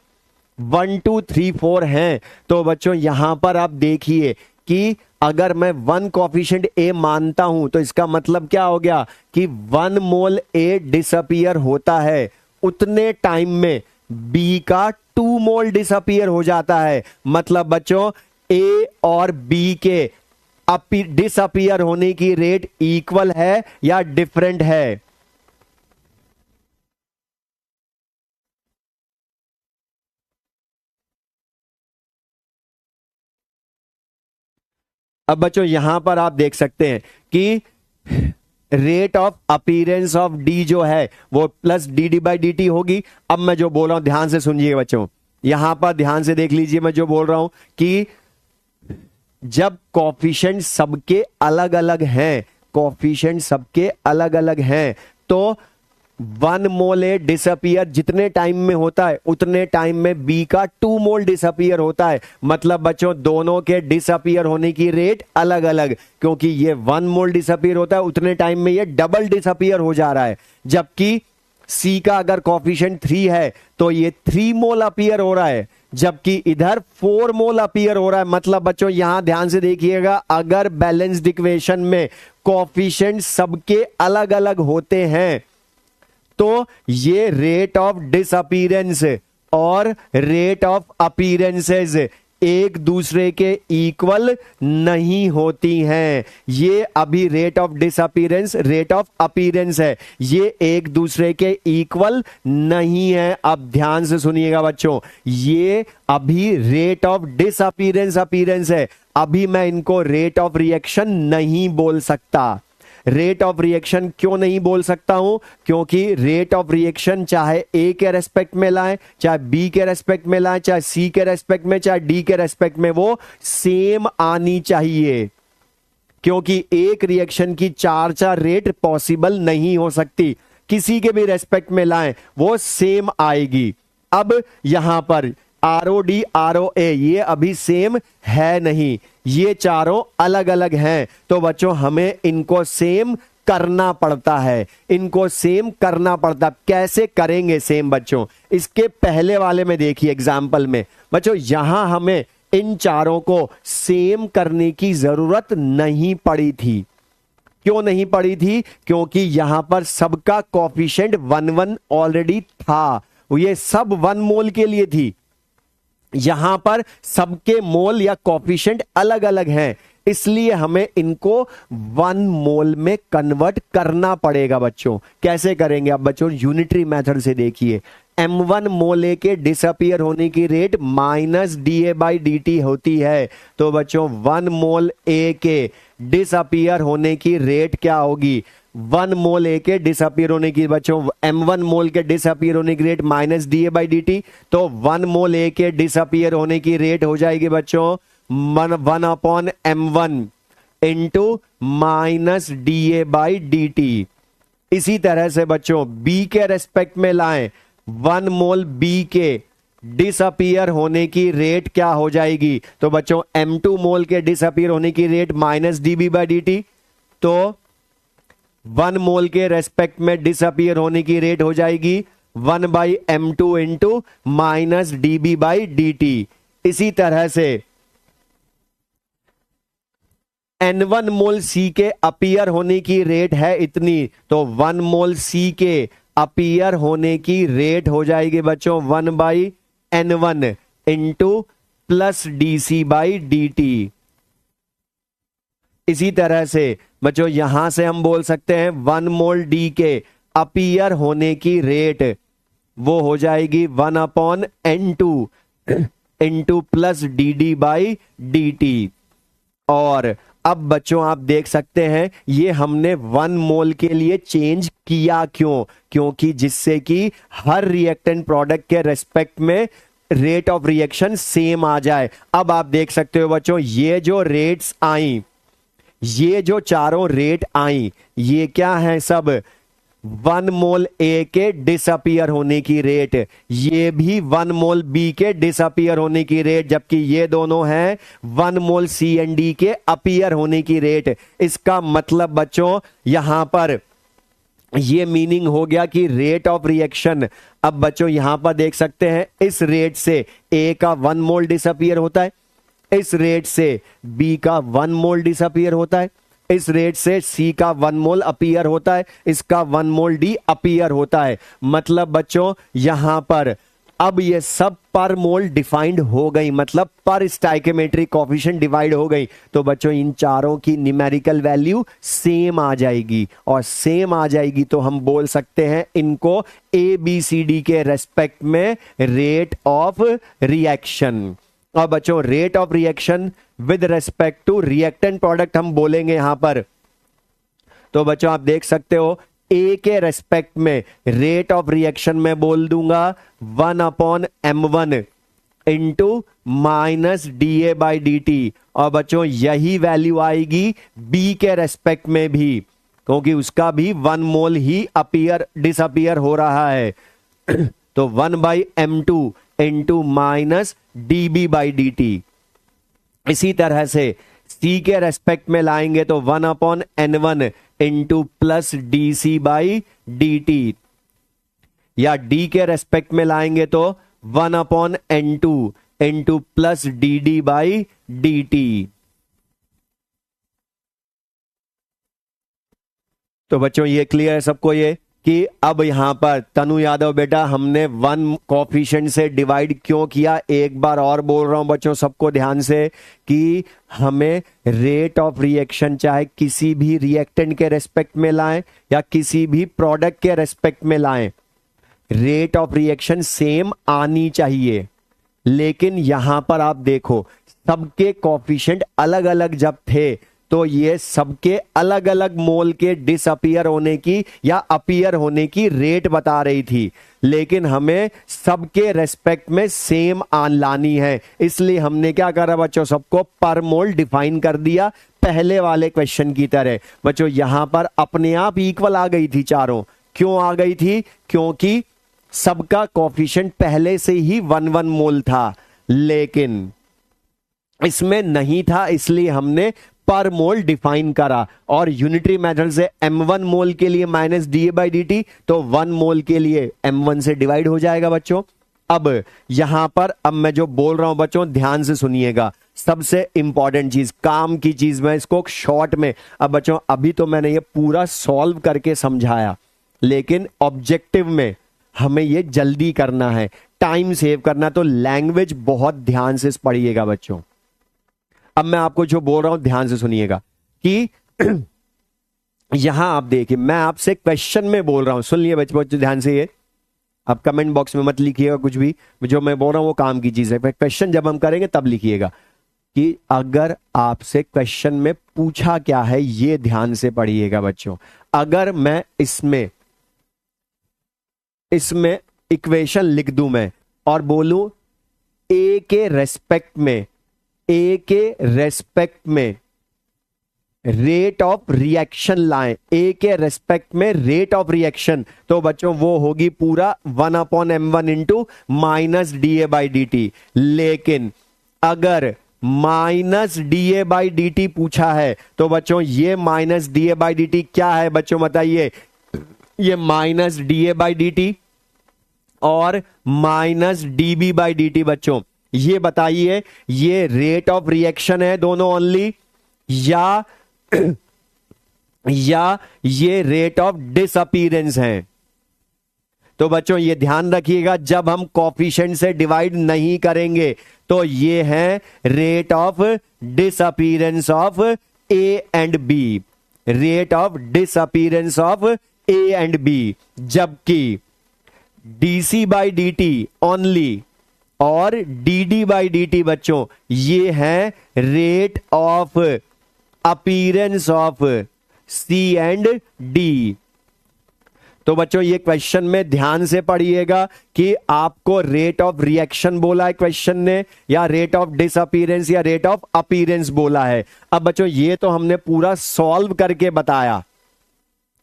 1 2 3 4 हैं, तो बच्चों यहां पर आप देखिए कि अगर मैं 1 कॉफिशिएंट ए मानता हूं तो इसका मतलब क्या हो गया कि 1 मोल ए डिसअपियर होता है, उतने टाइम में बी का 2 मोल डिसअपियर हो जाता है। मतलब बच्चों ए और बी के डिसअपियर होने की रेट इक्वल है या डिफरेंट है? अब बच्चों यहां पर आप देख सकते हैं कि rate of appearance of D जो है वो +dD/dt होगी। अब मैं जो बोल रहा हूं ध्यान से सुनिए बच्चों, यहां पर ध्यान से देख लीजिए मैं जो बोल रहा हूं कि जब कॉफिशिएंट सबके अलग अलग हैं, कॉफिशिएंट सबके अलग अलग हैं, तो 1 मोल ए डिसअपियर जितने टाइम में होता है उतने टाइम में बी का 2 मोल डिसअपियर होता है। मतलब बच्चों दोनों के डिसअपियर होने की रेट अलग अलग, क्योंकि ये 1 मोल डिसअपियर होता है उतने टाइम में ये डबल डिसअपियर हो जा रहा है, जबकि सी का अगर कॉफिशिएंट 3 है तो ये 3 मोल अपीयर हो रहा है, जबकि इधर 4 मोल अपीयर हो रहा है। मतलब बच्चों यहां ध्यान से देखिएगा, अगर बैलेंस्ड इक्वेशन में कॉफिशिएंट सबके अलग अलग होते हैं तो ये रेट ऑफ डिसअपीयरेंस और रेट ऑफ अपीयरेंसेस एक दूसरे के इक्वल नहीं होती हैं। ये अभी rate of disappearance rate of appearance है, ये एक दूसरे के इक्वल नहीं है। अब ध्यान से सुनिएगा बच्चों, ये अभी रेट ऑफ डिसअपीयरेंस अपीयरेंस है, अभी मैं इनको रेट ऑफ रिएक्शन नहीं बोल सकता। रेट ऑफ रिएक्शन क्यों नहीं बोल सकता हूं? क्योंकि रेट ऑफ रिएक्शन चाहे ए के रेस्पेक्ट में लाएं, चाहे बी के रेस्पेक्ट में लाएं, चाहे सी के रेस्पेक्ट में, चाहे डी के रेस्पेक्ट में, वो सेम आनी चाहिए, क्योंकि एक रिएक्शन की 4 रेट पॉसिबल नहीं हो सकती। किसी के भी रेस्पेक्ट में लाएं वो सेम आएगी। अब यहां पर ROD ROA ये अभी सेम है नहीं, ये चारों अलग अलग हैं। तो बच्चों हमें इनको सेम करना पड़ता है, इनको सेम करना पड़ता। कैसे करेंगे सेम बच्चों? इसके पहले वाले में देखिए एग्जाम्पल में बच्चों, यहां हमें इन चारों को सेम करने की जरूरत नहीं पड़ी थी। क्यों नहीं पड़ी थी? क्योंकि यहां पर सबका कोफिशिएंट 1 1 ऑलरेडी था, ये सब 1 मोल के लिए थी। यहां पर सबके मोल या कोफिशिएंट अलग अलग हैं, इसलिए हमें इनको 1 मोल में कन्वर्ट करना पड़ेगा बच्चों। कैसे करेंगे? अब बच्चों यूनिटरी मेथड से देखिए, M1 मोल ए के डिसअपियर होने की रेट -dA/dt होती है। तो बच्चों 1 मोल ए के डिसअपियर होने की रेट क्या होगी? 1 मोल ए के डिसअपियर होने की बच्चों M1 मोल के डिसअपियर होने की रेट -dA/dt। तो 1 मोल ए के डिसअपियर होने की रेट हो जाएगी बच्चों 1/M1 इंटू -dA/dt। इसी तरह से बच्चों B के रेस्पेक्ट में लाएं, 1 मोल B के डिसअपियर होने की रेट क्या हो जाएगी? तो बच्चों M2 मोल के डिसअपियर होने की रेट -dB/dt। तो 1 मोल के रेस्पेक्ट में डिसअपियर होने की रेट हो जाएगी 1/M2 इंटू -dB/dt। इसी तरह से N1 मोल C के अपीयर होने की रेट है इतनी, तो 1 मोल C के अपीयर होने की रेट हो जाएगी बच्चों 1/N1 इंटू +dC/dt। इसी तरह से बच्चों यहां से हम बोल सकते हैं 1 मोल D के अपीयर होने की रेट वो हो जाएगी 1/N2 इंटू +dD/dt। और अब बच्चों आप देख सकते हैं ये हमने 1 मोल के लिए चेंज किया। क्यों? क्योंकि जिससे कि हर रिएक्टेंट प्रोडक्ट के रेस्पेक्ट में रेट ऑफ रिएक्शन सेम आ जाए। अब आप देख सकते हो बच्चों ये जो रेट्स आई, ये जो चारों रेट आई, ये क्या है? सब 1 मोल ए के डिसअपियर होने की रेट, ये भी 1 मोल बी के डिसअपियर होने की रेट, जबकि ये दोनों हैं 1 मोल सी एंड डी के अपीयर होने की रेट। इसका मतलब बच्चों यहां पर ये मीनिंग हो गया कि रेट ऑफ रिएक्शन, अब बच्चों यहां पर देख सकते हैं इस रेट से ए का 1 मोल डिसअपियर होता है, इस रेट से बी का 1 मोल डिसअपियर होता है, इस रेट से सी का 1 मोल अपीयर होता है, इसका 1 मोल डी अपीयर होता है। मतलब बच्चों यहां पर अब ये सब पर मोल डिफाइंड हो गई, मतलब पर स्टाइकियोमेट्रिक कोएफिशिएंट डिवाइड हो गई। तो बच्चों इन चारों की न्यूमेरिकल वैल्यू सेम आ जाएगी, और सेम आ जाएगी तो हम बोल सकते हैं इनको ABCD के रेस्पेक्ट में रेट ऑफ रिएक्शन। और बच्चों rate of reaction with respect to reactant product हम बोलेंगे यहां पर। तो बच्चों आप देख सकते हो ए के रेस्पेक्ट में रेट ऑफ रिएक्शन में बोल दूंगा 1/M1 इंटू -dA/dt। और बच्चों यही वैल्यू आएगी बी के रेस्पेक्ट में भी, क्योंकि उसका भी 1 मोल ही अपीयर डिसअपियर हो रहा है। तो 1/M2 इंटू -dB/dt। इसी तरह से C के रेस्पेक्ट में लाएंगे तो 1/N1 इंटू +dC/dt, या D के रेस्पेक्ट में लाएंगे तो 1/N2 इंटू +dD/dt। तो बच्चों ये क्लियर है सबको ये कि अब यहां पर तनु यादव बेटा हमने 1 कोएफिशिएंट से डिवाइड क्यों किया? एक बार और बोल रहा हूं बच्चों सबको ध्यान से कि हमें रेट ऑफ रिएक्शन चाहे किसी भी रिएक्टेंट के रेस्पेक्ट में लाएं या किसी भी प्रोडक्ट के रेस्पेक्ट में लाएं, रेट ऑफ रिएक्शन सेम आनी चाहिए। लेकिन यहां पर आप देखो सबके कोएफिशिएंट अलग अलग जब थे तो ये सबके अलग अलग मोल के डिसअपियर होने की या अपीयर होने की रेट बता रही थी, लेकिन हमें सबके रेस्पेक्ट में सेम आन लानी है। इसलिए हमने क्या करा बच्चों, सबको पर मोल डिफाइन कर दिया पहले वाले क्वेश्चन की तरह। बच्चों यहां पर अपने आप इक्वल आ गई थी चारों। क्यों आ गई थी? क्योंकि सबका कोफिशिएंट पहले से ही 1 मोल था, लेकिन इसमें नहीं था, इसलिए हमने पर मोल डिफाइन करा। और यूनिटरी मेथड से m1 मोल के लिए माइनस da/dt, तो 1 मोल के लिए m1 से डिवाइड हो जाएगा बच्चों। अब यहां पर अब मैं जो बोल रहा हूं बच्चों ध्यान से सुनिएगा, सबसे इंपॉर्टेंट चीज, काम की चीज, मैं इसको शॉर्ट में, अब बच्चों अभी तो मैंने ये पूरा सॉल्व करके समझाया, लेकिन ऑब्जेक्टिव में हमें ये जल्दी करना है, टाइम सेव करना, तो लैंग्वेज बहुत ध्यान से पढ़िएगा बच्चों। अब मैं आपको जो बोल रहा हूं ध्यान से सुनिएगा कि यहां आप देखिए, मैं आपसे क्वेश्चन में बोल रहा हूं, सुन लिए बच्चों ध्यान से। ये आप कमेंट बॉक्स में मत लिखिएगा कुछ भी, जो मैं बोल रहा हूं वो काम की चीज है। क्वेश्चन जब हम करेंगे तब लिखिएगा कि अगर आपसे क्वेश्चन में पूछा क्या है, ये ध्यान से पढ़िएगा बच्चों। अगर मैं इसमें इक्वेशन लिख दूं मैं और बोलूं ए के रेस्पेक्ट में रेट ऑफ रिएक्शन लाएं, ए के रेस्पेक्ट में रेट ऑफ रिएक्शन, तो बच्चों वो होगी पूरा 1/m1 इंटू माइनस da/dt। लेकिन अगर माइनस da/dt पूछा है तो बच्चों ये माइनस da/dt क्या है बच्चों बताइए? ये माइनस da/dt और माइनस dB/dt बच्चों, ये बताइए ये रेट ऑफ रिएक्शन है दोनों ओनली, या ये रेट ऑफ डिसअपीयरेंस है? तो बच्चों ये ध्यान रखिएगा, जब हम कोफिशिएंट से डिवाइड नहीं करेंगे तो ये है rate of disappearance of A and B, rate of disappearance of A and B, जबकि dC/dt ओनली और dD/dt बच्चों ये है rate of appearance of C and D। तो बच्चों ये क्वेश्चन में ध्यान से पढ़िएगा कि आपको रेट ऑफ रिएक्शन बोला है क्वेश्चन ने, या रेट ऑफ डिसअपीयरेंस या रेट ऑफ अपीयरेंस बोला है। अब बच्चों ये तो हमने पूरा सॉल्व करके बताया,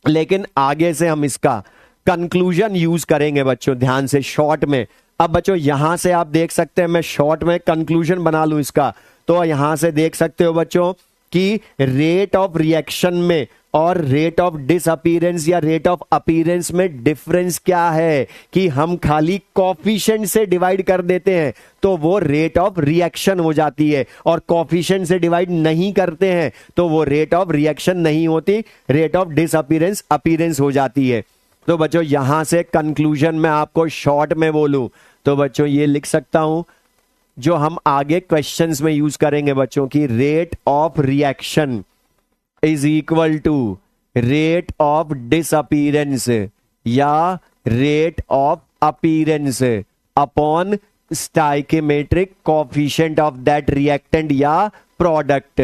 लेकिन आगे से हम इसका कंक्लूजन यूज करेंगे बच्चों, ध्यान से शॉर्ट में। अब बच्चों यहां से आप देख सकते हैं, मैं शॉर्ट में कंक्लूजन बना लूं इसका, तो यहां से देख सकते हो बच्चों कि रेट ऑफ रिएक्शन में और रेट ऑफ डिसअपीयरेंस या रेट ऑफ अपीयरेंस में डिफरेंस क्या है कि हम खाली कोफिशिएंट से डिवाइड कर देते हैं तो वो रेट ऑफ रिएक्शन हो जाती है, और कोफिशिएंट से डिवाइड नहीं करते हैं तो वो रेट ऑफ रिएक्शन नहीं होती, रेट ऑफ डिसअपीयरेंस अपीयरेंस हो जाती है। तो बच्चों यहां से कंक्लूजन में आपको शॉर्ट में बोलूं तो बच्चों ये लिख सकता हूं, जो हम आगे क्वेश्चंस में यूज करेंगे बच्चों की, rate of reaction is equal to rate of disappearance या rate of appearance upon stoichiometric coefficient of that reactant या प्रोडक्ट।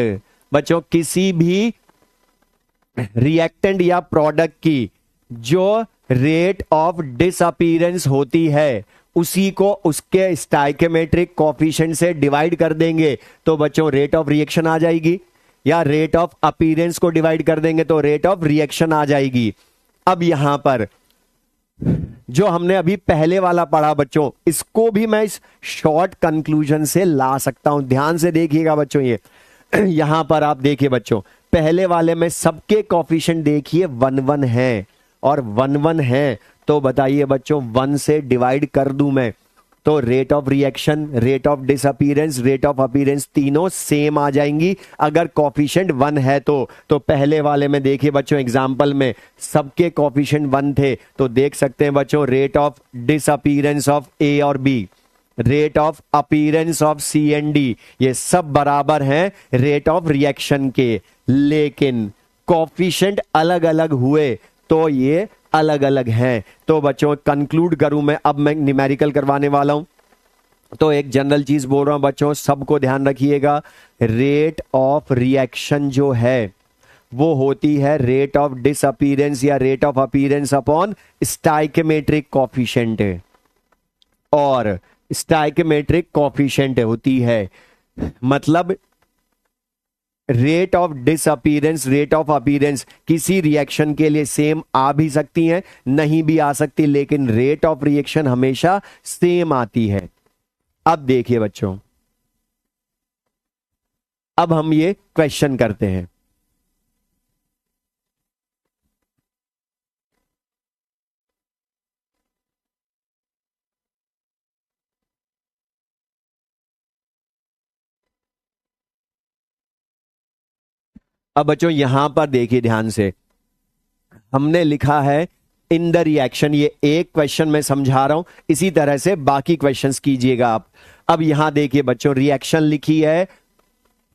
बच्चों किसी भी रिएक्टेंट या प्रोडक्ट की जो रेट ऑफ डिसअपीयरेंस होती है उसी को उसके स्टाइकियोमेट्रिक कोएफिशिएंट से डिवाइड कर देंगे तो बच्चों रेट ऑफ रिएक्शन आ जाएगी, या रेट ऑफ अपीयरेंस को डिवाइड कर देंगे तो रेट ऑफ रिएक्शन आ जाएगी। अब यहां पर जो हमने अभी पहले वाला पढ़ा बच्चों, इसको भी मैं इस शॉर्ट कंक्लूजन से ला सकता हूं, ध्यान से देखिएगा बच्चों। ये यहां पर आप देखिए बच्चों, पहले वाले में सबके कोएफिशिएंट देखिए 1 है, और 1 है तो बताइए बच्चों 1 से डिवाइड कर दूं मैं तो rate of reaction, rate of disappearance, rate of appearance तीनों सेम आ जाएंगी अगर कोएफिशिएंट 1 है तो पहले वाले में देखिए बच्चों एग्जांपल में सबके कोएफिशिएंट 1 थे, तो देख सकते हैं बच्चों rate of disappearance of A और B, rate of appearance of C and D, ये सब बराबर हैं रेट ऑफ रिएक्शन के, लेकिन कोएफिशिएंट अलग अलग हुए तो ये अलग अलग हैं। तो बच्चों कंक्लूड करूं मैं, अब मैं न्यूमेरिकल करवाने वाला हूं, तो एक जनरल चीज बोल रहा हूं बच्चों, सबको ध्यान रखिएगा, रेट ऑफ रिएक्शन जो है वो होती है रेट ऑफ डिसअपीयरेंस या rate of appearance upon stoichiometric coefficient, और स्टाइकियोमेट्रिक कोएफिशिएंट होती है मतलब rate of disappearance, rate of appearance किसी रिएक्शन के लिए सेम आ भी सकती हैं, नहीं भी आ सकती, लेकिन रेट ऑफ रिएक्शन हमेशा सेम आती है। अब देखिए बच्चों, अब हम ये क्वेश्चन करते हैं। अब बच्चों यहां पर देखिए ध्यान से, हमने लिखा है इन द रिएक्शन, ये एक क्वेश्चन मैं समझा रहा हूं, इसी तरह से बाकी क्वेश्चंस कीजिएगा आप। अब यहां देखिए बच्चों, रिएक्शन लिखी है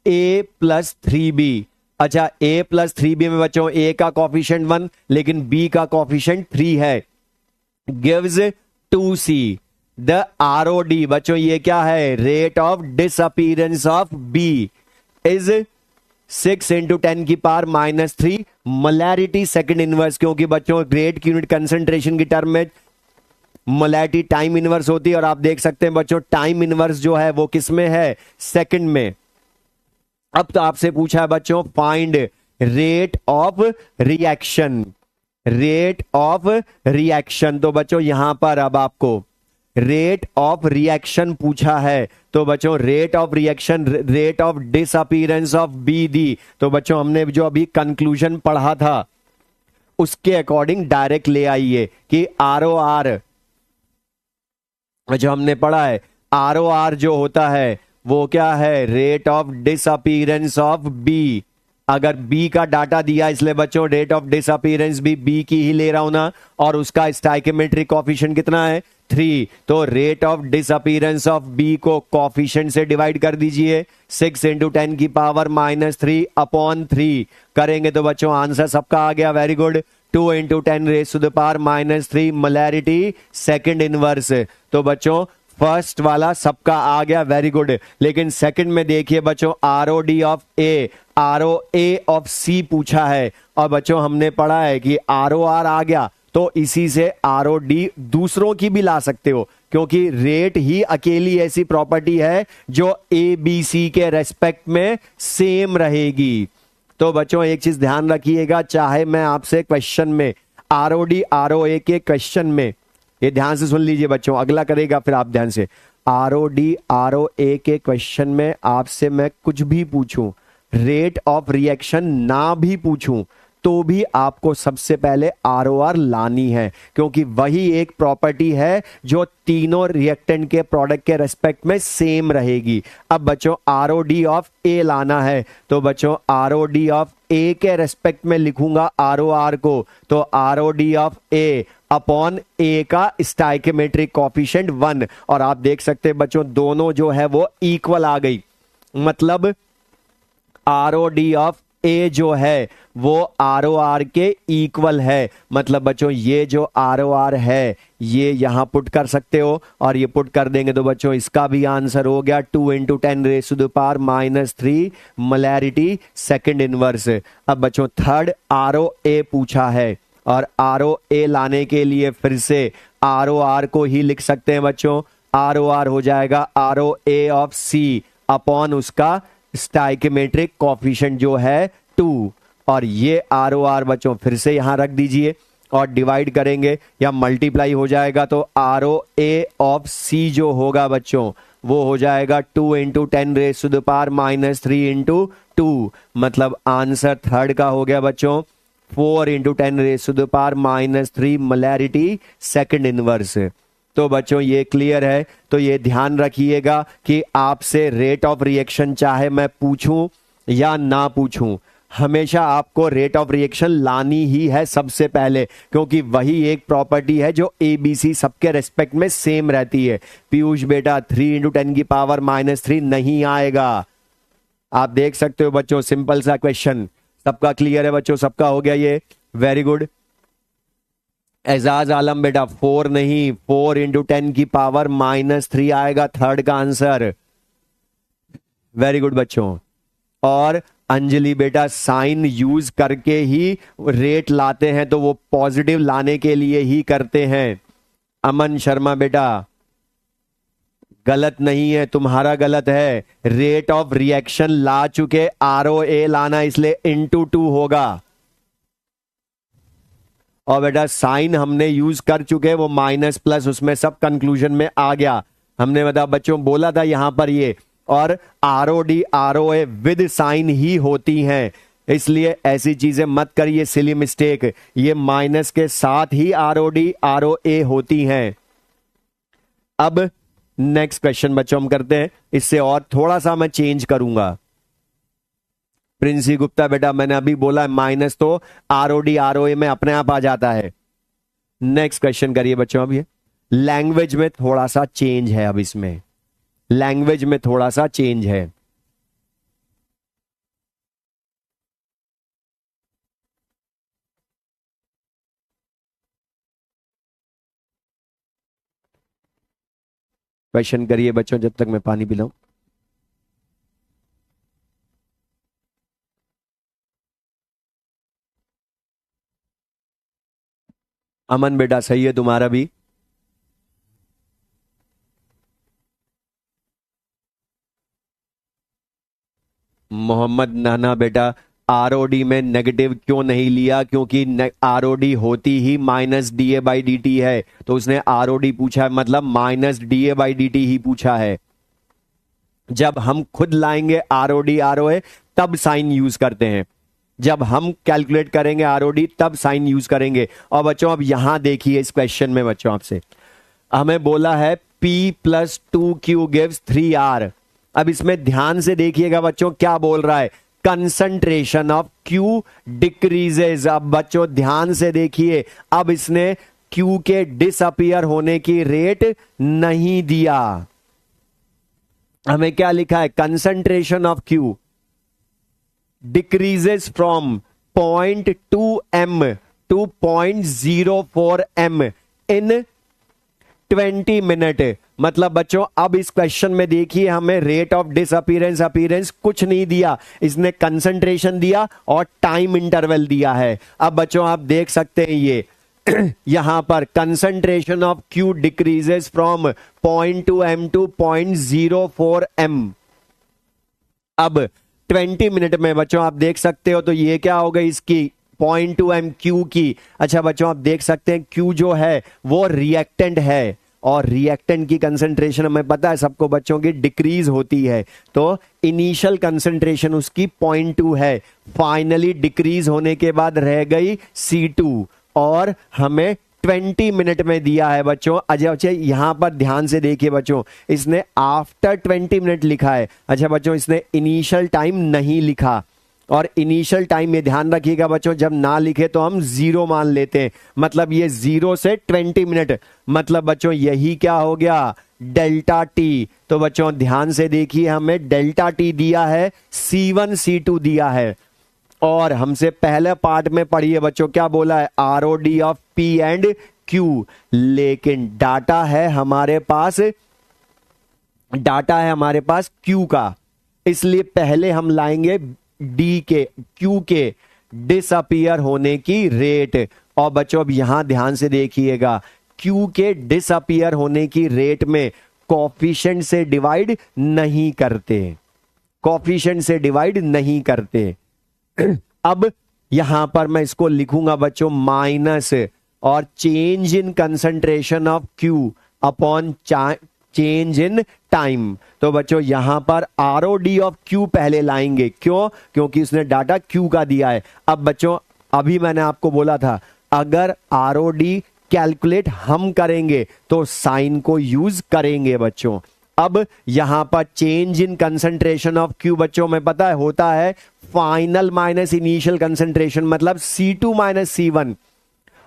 a प्लस 3b। अच्छा, a प्लस 3b में बच्चों a का कॉफिशिएंट 1 लेकिन b का कॉफिशिएंट 3 है, गिव्स 2c। द ROD बच्चों ये क्या है, rate of disappearance of b is 6 into 10 की power minus 3 molarity second inverse, क्योंकि बच्चों रेट की यूनिट कंसंट्रेशन की टर्म में मोलैरिटी टाइम इनवर्स होती है, और आप देख सकते हैं बच्चों टाइम इनवर्स जो है वो किस में है, सेकंड में। अब तो आपसे पूछा है बच्चों find rate of reaction, rate of reaction. तो बच्चों यहां पर अब आपको रेट ऑफ रिएक्शन पूछा है, तो बच्चों rate of reaction, rate of disappearance of be the. तो बच्चों हमने जो अभी कंक्लूजन पढ़ा था उसके अकॉर्डिंग डायरेक्ट ले आइए कि ROR, जो हमने पढ़ा है ROR जो होता है वो क्या है, rate of disappearance of B. अगर बी का डाटा दिया इसलिए बच्चों रेट ऑफ डिसअपीयरेंस भी बी की ही ले रहा हूं ना, और उसका स्टाइकियोमेट्रिक कोएफिशिएंट कितना है, 3। तो rate of disappearance of B को कोएफिशिएंट से डिवाइड कर दीजिए, 6 इंटू 10 की पावर माइनस 3 अपॉन 3 करेंगे तो बच्चों आंसर सबका आ गया, very good. 2 into 10 raise to the power minus 3 molarity second inverse. तो बच्चों फर्स्ट वाला सबका आ गया, वेरी गुड। लेकिन सेकंड में देखिए बच्चों ROD of A, ROA of C पूछा है, और बच्चों हमने पढ़ा है कि ROR आ गया तो इसी से ROD दूसरों की भी ला सकते हो, क्योंकि रेट ही अकेली ऐसी प्रॉपर्टी है जो ABC के रेस्पेक्ट में सेम रहेगी। तो बच्चों एक चीज ध्यान रखिएगा, चाहे मैं आपसे क्वेश्चन में ROD ROA के क्वेश्चन में, ये ध्यान से सुन लीजिए बच्चों, अगला करेगा फिर आप ध्यान से, ROD ROA के क्वेश्चन में आपसे मैं कुछ भी पूछूं, रेट ऑफ रिएक्शन ना भी पूछूं, तो भी आपको सबसे पहले ROR लानी है, क्योंकि वही एक प्रॉपर्टी है जो तीनों रिएक्टेंट के प्रोडक्ट के रेस्पेक्ट में सेम रहेगी। अब बच्चों ROD ऑफ ए लाना है, तो बच्चों ROD ऑफ ए के रेस्पेक्ट में लिखूंगा ROR को, तो ROD ऑफ ए अपॉन ए का स्टाइकियोमेट्रिक कोएफिशिएंट 1, और आप देख सकते हैं बच्चों दोनों जो है वो इक्वल आ गई, मतलब ROD ऑफ ए जो है वो ROR के इक्वल है। मतलब बच्चों ये जो ROR है ये यहां पुट कर सकते हो, और ये पुट कर देंगे तो बच्चों इसका भी आंसर हो गया 2 into 10 raise to the power minus 3 molarity second inverse. अब बच्चों थर्ड ROA पूछा है, और ROA लाने के लिए फिर से ROR को ही लिख सकते हैं बच्चों, ROR हो जाएगा ROA ऑफ सी अपॉन उसका स्टाइकियोमेट्रिक कोएफिशिएंट जो है 2, और ये ROR बच्चों फिर से यहां रख दीजिए और डिवाइड करेंगे या मल्टीप्लाई हो जाएगा, तो ROA ऑफ सी जो होगा बच्चों वो हो जाएगा 2 into 10 raise to the power minus 3 into 2, मतलब आंसर थर्ड का हो गया बच्चों 4 into 10 raise to the power minus 3 molarity second inverse. तो बच्चों ये क्लियर है, तो ये ध्यान रखिएगा कि आपसे रेट ऑफ रिएक्शन चाहे मैं पूछूं या ना पूछूं, हमेशा आपको रेट ऑफ रिएक्शन लानी ही है सबसे पहले, क्योंकि वही एक प्रॉपर्टी है जो ABC सबके रेस्पेक्ट में सेम रहती है। पीयूष बेटा 3 इंटू 10 की पावर माइनस 3 नहीं आएगा, आप देख सकते हो बच्चों, सिंपल सा क्वेश्चन। सबका क्लियर है बच्चों, सबका हो गया ये, वेरी गुड। एजाज आलम बेटा 4 नहीं, 4 इंटू 10 की पावर माइनस 3 आएगा थर्ड का आंसर, वेरी गुड बच्चों। और अंजलि बेटा साइन यूज करके ही रेट लाते हैं, तो वो पॉजिटिव लाने के लिए ही करते हैं। अमन शर्मा बेटा गलत नहीं है, तुम्हारा गलत है। रेट ऑफ रिएक्शन ला चुके, ROA लाना, इसलिए इंटू 2 होगा। और बेटा साइन हमने यूज कर चुके, वो माइनस प्लस उसमें सब कंक्लूजन में आ गया। हमने बता बच्चों बोला था यहां पर ये, और ROD ROA विद साइन ही होती हैं, इसलिए ऐसी चीजें मत करिए, सिली मिस्टेक। ये माइनस के साथ ही ROD ROA होती हैं। अब नेक्स्ट क्वेश्चन बच्चों हम करते हैं, इससे और थोड़ा सा मैं चेंज करूंगा। प्रिंसी गुप्ता बेटा मैंने अभी बोला माइनस तो ROD ROA में अपने आप आ जाता है। नेक्स्ट क्वेश्चन करिए बच्चों। अब ये लैंग्वेज में थोड़ा सा चेंज है, अब इसमें लैंग्वेज में थोड़ा सा चेंज है। क्वेश्चन करिए बच्चों जब तक मैं पानी पिलाऊं। अमन बेटा सही है तुम्हारा भी। मोहम्मद नाना बेटा ROD में नेगेटिव क्यों नहीं लिया, क्योंकि ROD होती ही माइनस DA/dt है, तो उसने ROD पूछा है, मतलब माइनस DA/dt ही पूछा है। जब हम खुद लाएंगे ROD ROA तब साइन यूज करते हैं, जब हम कैलकुलेट करेंगे ROD तब साइन यूज करेंगे। और बच्चों अब यहां देखिए इस क्वेश्चन में बच्चों आपसे हमें बोला है P + 2Q गिव्स 3R। अब इसमें ध्यान से देखिएगा बच्चों क्या बोल रहा है, कंसंट्रेशन ऑफ Q डिक्रीजेज। अब बच्चों ध्यान से देखिए, अब इसने Q के डिसअपियर होने की रेट नहीं दिया। हमें क्या लिखा है, concentration of Q decreases from 0.2 m to 0.04 m in 20 minute. मतलब बच्चों अब इस क्वेश्चन में देखिए हमें रेट ऑफ डिसअपीयरेंस अपीयरेंस कुछ नहीं दिया, इसने कंसंट्रेशन दिया और टाइम इंटरवल दिया है। अब बच्चों आप देख सकते हैं ये यहां पर concentration of Q decreases from 0.2 m to 0.04 m। अब 20 मिनट में बच्चों आप देख सकते हो, तो ये क्या हो गई इसकी 0.2 m Q की। अच्छा बच्चों आप देख सकते हैं Q जो है वो रिएक्टेंट है, और रिएक्टेंट की कंसंट्रेशन हमें पता है सबको बच्चों की डिक्रीज होती है, तो इनिशियल कंसंट्रेशन उसकी 0.2 है, फाइनली डिक्रीज होने के बाद रह गई C2, और हमें 20 मिनट में दिया है बच्चों। अच्छा यहां पर ध्यान से देखिए बच्चों, इसने आफ्टर 20 मिनट लिखा है। अच्छा बच्चों इसने इनिशियल टाइम नहीं लिखा, और इनिशियल टाइम ये ध्यान रखिएगा बच्चों, जब ना लिखे तो हम 0 मान लेते हैं, मतलब ये 0 से 20 मिनट, मतलब बच्चों यही क्या हो गया, डेल्टा टी। तो बच्चों ध्यान से देखिए हमें डेल्टा टी दिया है, C1 C2 दिया है, और हमसे पहले पार्ट में पढ़िए बच्चों क्या बोला है, ROD of P and Q। लेकिन डाटा है हमारे पास, डाटा है हमारे पास Q का, इसलिए पहले हम लाएंगे Q के डिसअपियर होने की रेट। और बच्चों अब यहां ध्यान से देखिएगा, Q के डिसअपियर होने की रेट में कोफिशिएंट से डिवाइड नहीं करते, कोफिशिएंट से डिवाइड नहीं करते। अब यहां पर मैं इसको लिखूंगा बच्चों माइनस, और change in concentration of Q upon change in time. तो बच्चों यहां पर ROD ऑफ Q पहले लाएंगे, क्यों, क्योंकि उसने डाटा Q का दिया है। अब बच्चों अभी मैंने आपको बोला था अगर ROD कैलकुलेट हम करेंगे तो साइन को यूज करेंगे बच्चों। अब यहां पर change in concentration of Q बच्चों में पता है होता है फाइनल माइनस इनिशियल कंसंट्रेशन, मतलब C2 माइनस C1,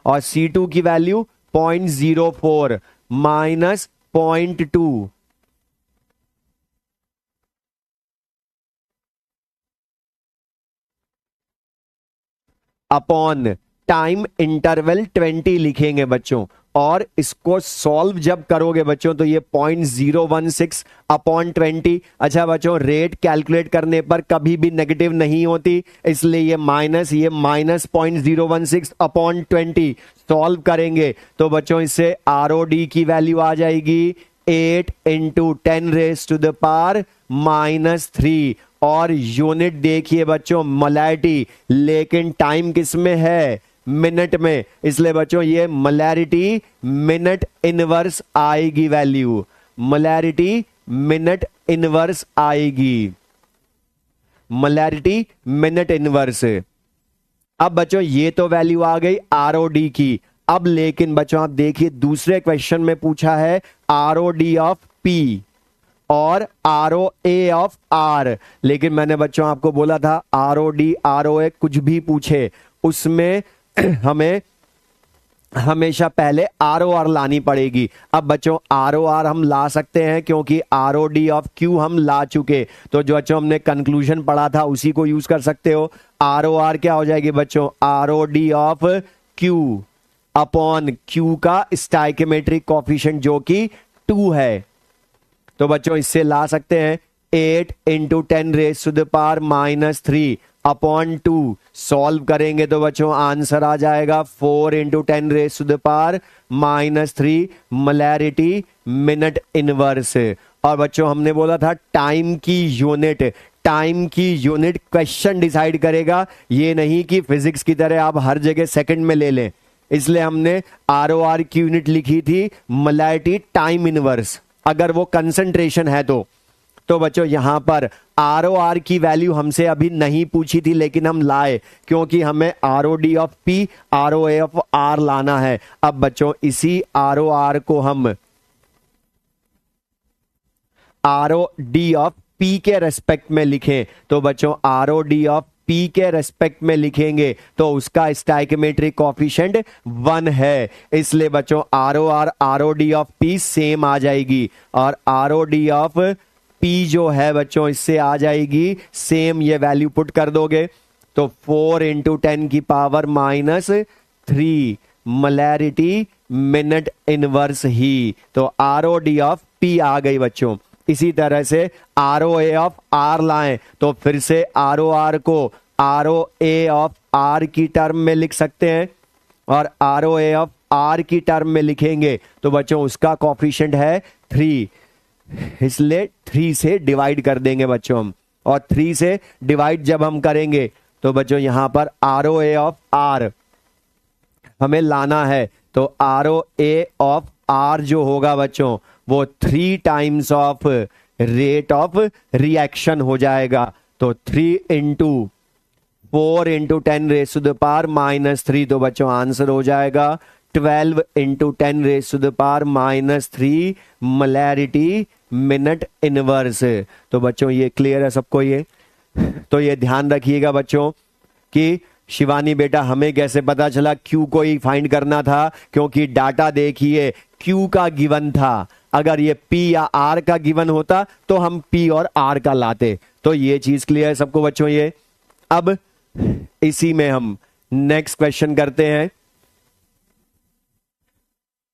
और C2 की value 0.04 minus 0.2 upon time interval 20 लिखेंगे बच्चों। और इसको सॉल्व जब करोगे बच्चों तो ये 0.016 अपॉन 20। अच्छा बच्चों रेट कैलकुलेट करने पर कभी भी नेगेटिव नहीं होती, इसलिए ये माइनस 0.016 अपॉन 20 सॉल्व करेंगे तो बच्चों इससे ROD की वैल्यू आ जाएगी 8 इंटू 10⁻⁻³ और यूनिट देखिए बच्चों मोलैरिटी, लेकिन टाइम किस में है, मिनट में, इसलिए बच्चों ये मोलैरिटी मिनट इनवर्स आएगी वैल्यू, मोलैरिटी मिनट इनवर्स आएगी, मोलैरिटी मिनट इनवर्स। अब बच्चों ये तो वैल्यू आ गई आरओडी की। अब लेकिन बच्चों आप देखिए दूसरे क्वेश्चन में पूछा है आरओडी ऑफ पी और आरओए ऑफ आर, लेकिन मैंने बच्चों आपको बोला था आरओडी आरओए कुछ भी पूछे उसमें हमें हमेशा पहले आरओआर लानी पड़ेगी। अब बच्चों आरओआर हम ला सकते हैं क्योंकि आरओडी ऑफ क्यू हम ला चुके, तो जो बच्चों हमने कंक्लूजन पढ़ा था उसी को यूज कर सकते हो। आरओआर क्या हो जाएगी बच्चों, ROD of Q upon Q का स्टाइकोमेट्रिक कोफिशिएंट जो कि 2 है, तो बच्चों इससे ला सकते हैं 8 इंटू 10⁻³ अपॉन 2, सॉल्व करेंगे तो बच्चों आंसर आ जाएगा 4 इंटू 10⁻³ मोलैरिटी मिनट इनवर्स। और बच्चों हमने बोला था टाइम की यूनिट, टाइम की यूनिट क्वेश्चन डिसाइड करेगा, ये नहीं कि फिजिक्स की तरह आप हर जगह सेकंड में ले लें, इसलिए हमने आरओआर की यूनिट लिखी थी मोलैरिटी टाइम इनवर्स, अगर वो कंसंट्रेशन है तो बच्चों यहां पर आरओआर की वैल्यू हमसे अभी नहीं पूछी थी लेकिन हम लाए क्योंकि हमें ROD of P ROA of R लाना है। अब बच्चों इसी आरओआर को हम आरओडी ऑफ पी के रेस्पेक्ट में लिखें, तो बच्चों आरओडी ऑफ पी के रेस्पेक्ट में लिखेंगे तो उसका स्टाइकोमेट्रिक कोफिशिएंट 1 है, इसलिए बच्चों आरओआर आरओडी ऑफ पी सेम आ जाएगी और आरओडी ऑफ पी जो है बच्चों इससे आ जाएगी सेम, ये वैल्यू पुट कर दोगे तो 4 इंटू 10⁻³ मोलैरिटी मिनट इनवर्स ही, तो आरओडी ऑफ पी आ गई बच्चों। इसी तरह से आरओए ऑफ आर लाएं तो फिर से आरओआर को आरओए ऑफ आर की टर्म में लिख सकते हैं और आरओए ऑफ आर की टर्म में लिखेंगे तो बच्चों उसका कोफिशिएंट है 3, इसलिए 3 से डिवाइड कर देंगे बच्चों हम, और 3 से डिवाइड जब हम करेंगे तो बच्चों यहां पर आरओए ऑफ आर हमें लाना है, तो आरओए ऑफ आर जो होगा बच्चों वो 3 times of rate of reaction हो जाएगा, तो 3 इंटू 4 इंटू 10⁻³ तो बच्चों आंसर हो जाएगा 12 इंटू 10⁻³ मोलैरिटी मिनट इनवर्स। तो बच्चों ये क्लियर है सबको, ये तो ये ध्यान रखिएगा बच्चों कि शिवानी बेटा हमें कैसे पता चला क्यू को ही फाइंड करना था, क्योंकि डाटा देखिए क्यू का गिवन था, अगर ये पी या आर का गिवन होता तो हम पी और आर का लाते, तो ये चीज क्लियर है सबको बच्चों ये। अब इसी में हम नेक्स्ट क्वेश्चन करते हैं।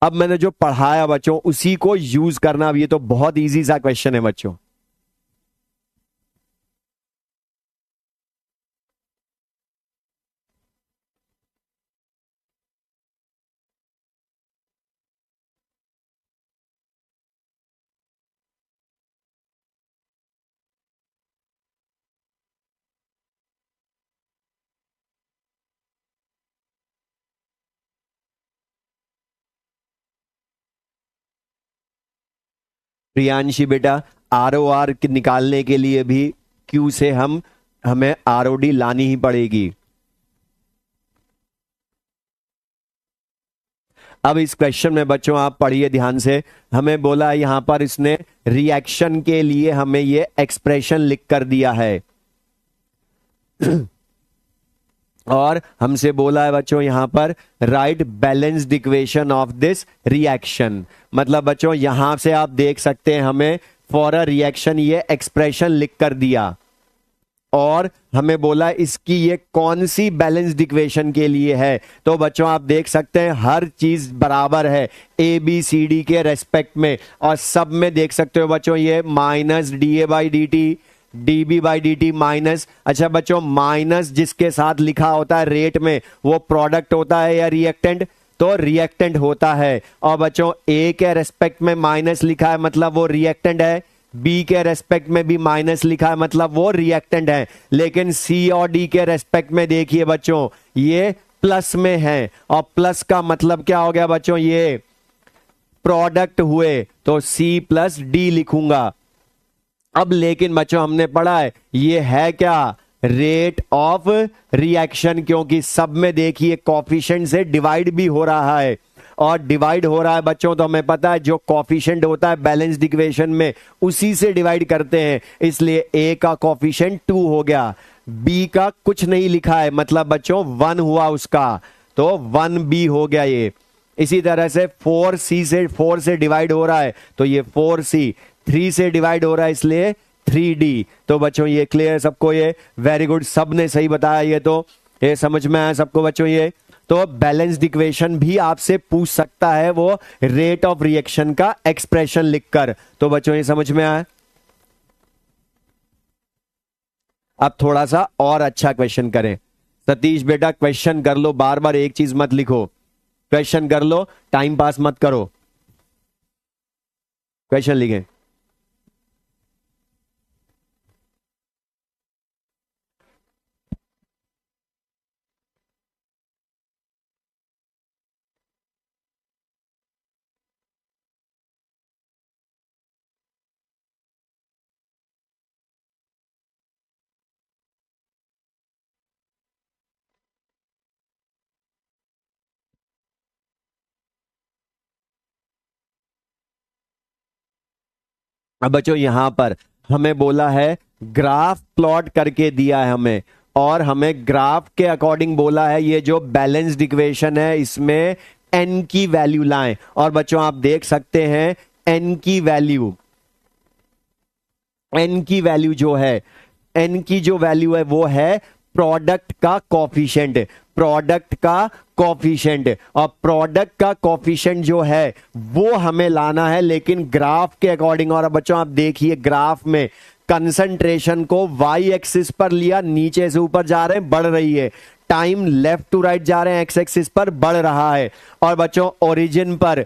अब मैंने जो पढ़ाया बच्चों उसी को यूज करना, अब ये तो बहुत इजी सा क्वेश्चन है बच्चों। प्रियांशी बेटा आरओआर निकालने के लिए भी क्यू से हमें आरओडी लानी ही पड़ेगी। अब इस क्वेश्चन में बच्चों आप पढ़िए ध्यान से, हमें बोला यहां पर इसने रिएक्शन के लिए हमें ये एक्सप्रेशन लिख कर दिया है और हमसे बोला है बच्चों यहां पर right balanced equation of this reaction, मतलब बच्चों यहां से आप देख सकते हैं हमें फॉर अ रिएक्शन ये एक्सप्रेशन लिख कर दिया और हमें बोला इसकी ये कौन सी बैलेंस्ड इक्वेशन के लिए है, तो बच्चों आप देख सकते हैं हर चीज बराबर है ए बी सी डी के रेस्पेक्ट में, और सब में देख सकते हो बच्चों ये minus D A by D T dB by D T minus, अच्छा बच्चों माइनस जिसके साथ लिखा होता है रेट में वो प्रोडक्ट होता है या रिएक्टेंट, तो रिएक्टेंट होता है। और बच्चों ए के रेस्पेक्ट में माइनस लिखा है मतलब वो रिएक्टेंट है, बी के रेस्पेक्ट में भी माइनस लिखा है मतलब वो रिएक्टेंट है। लेकिन सी और डी के रेस्पेक्ट में देखिए बच्चों ये प्लस में है, और प्लस का मतलब क्या हो गया बच्चों, ये प्रोडक्ट हुए, तो सी प्लस डी लिखूंगा। अब लेकिन बच्चों हमने पढ़ा है ये है क्या, रेट ऑफ रिएक्शन, क्योंकि सब में देखिए कॉफिशिएंट से डिवाइड भी हो रहा है, और डिवाइड हो रहा है बच्चों तो हमें पता है जो कॉफिशिएंट होता है बैलेंस्ड इक्वेशन में उसी से डिवाइड करते हैं, इसलिए ए का कॉफिशिएंट 2 हो गया, बी का कुछ नहीं लिखा है मतलब बच्चों 1 हुआ उसका, तो 1b हो गया ये। इसी तरह से 4 से डिवाइड हो रहा है तो ये 4c, 3 से डिवाइड हो रहा है इसलिए 3d। तो बच्चों ये क्लियर सबको, ये वेरी गुड, सबने सही बताया, ये तो ये समझ में आया सबको बच्चों। ये तो बैलेंस्ड इक्वेशन भी आपसे पूछ सकता है वो रेट ऑफ रिएक्शन का एक्सप्रेशन लिखकर, तो बच्चों ये समझ में आया। अब थोड़ा सा और अच्छा क्वेश्चन करें। सतीश बेटा क्वेश्चन कर लो, बार बार एक चीज मत लिखो, क्वेश्चन कर लो, टाइम पास मत करो, क्वेश्चन लिखें। अब बच्चों यहां पर हमें बोला है ग्राफ प्लॉट करके दिया है हमें, और हमें ग्राफ के अकॉर्डिंग बोला है ये जो बैलेंस्ड इक्वेशन है इसमें n की वैल्यू लाएं। और बच्चों आप देख सकते हैं n की वैल्यू जो है, n की जो वैल्यू है वो है प्रोडक्ट का कॉफिशिएंट, और प्रोडक्ट का कॉफिशिएंट जो है वो हमें लाना है लेकिन ग्राफ के अकॉर्डिंग। और बच्चों आप देखिए ग्राफ में कंसंट्रेशन को वाई एक्सिस पर लिया, नीचे से ऊपर जा रहे हैं, बढ़ रही है, टाइम लेफ्ट टू राइट जा रहे हैं, एक्स एक्सिस पर बढ़ रहा है, और बच्चों ओरिजिन पर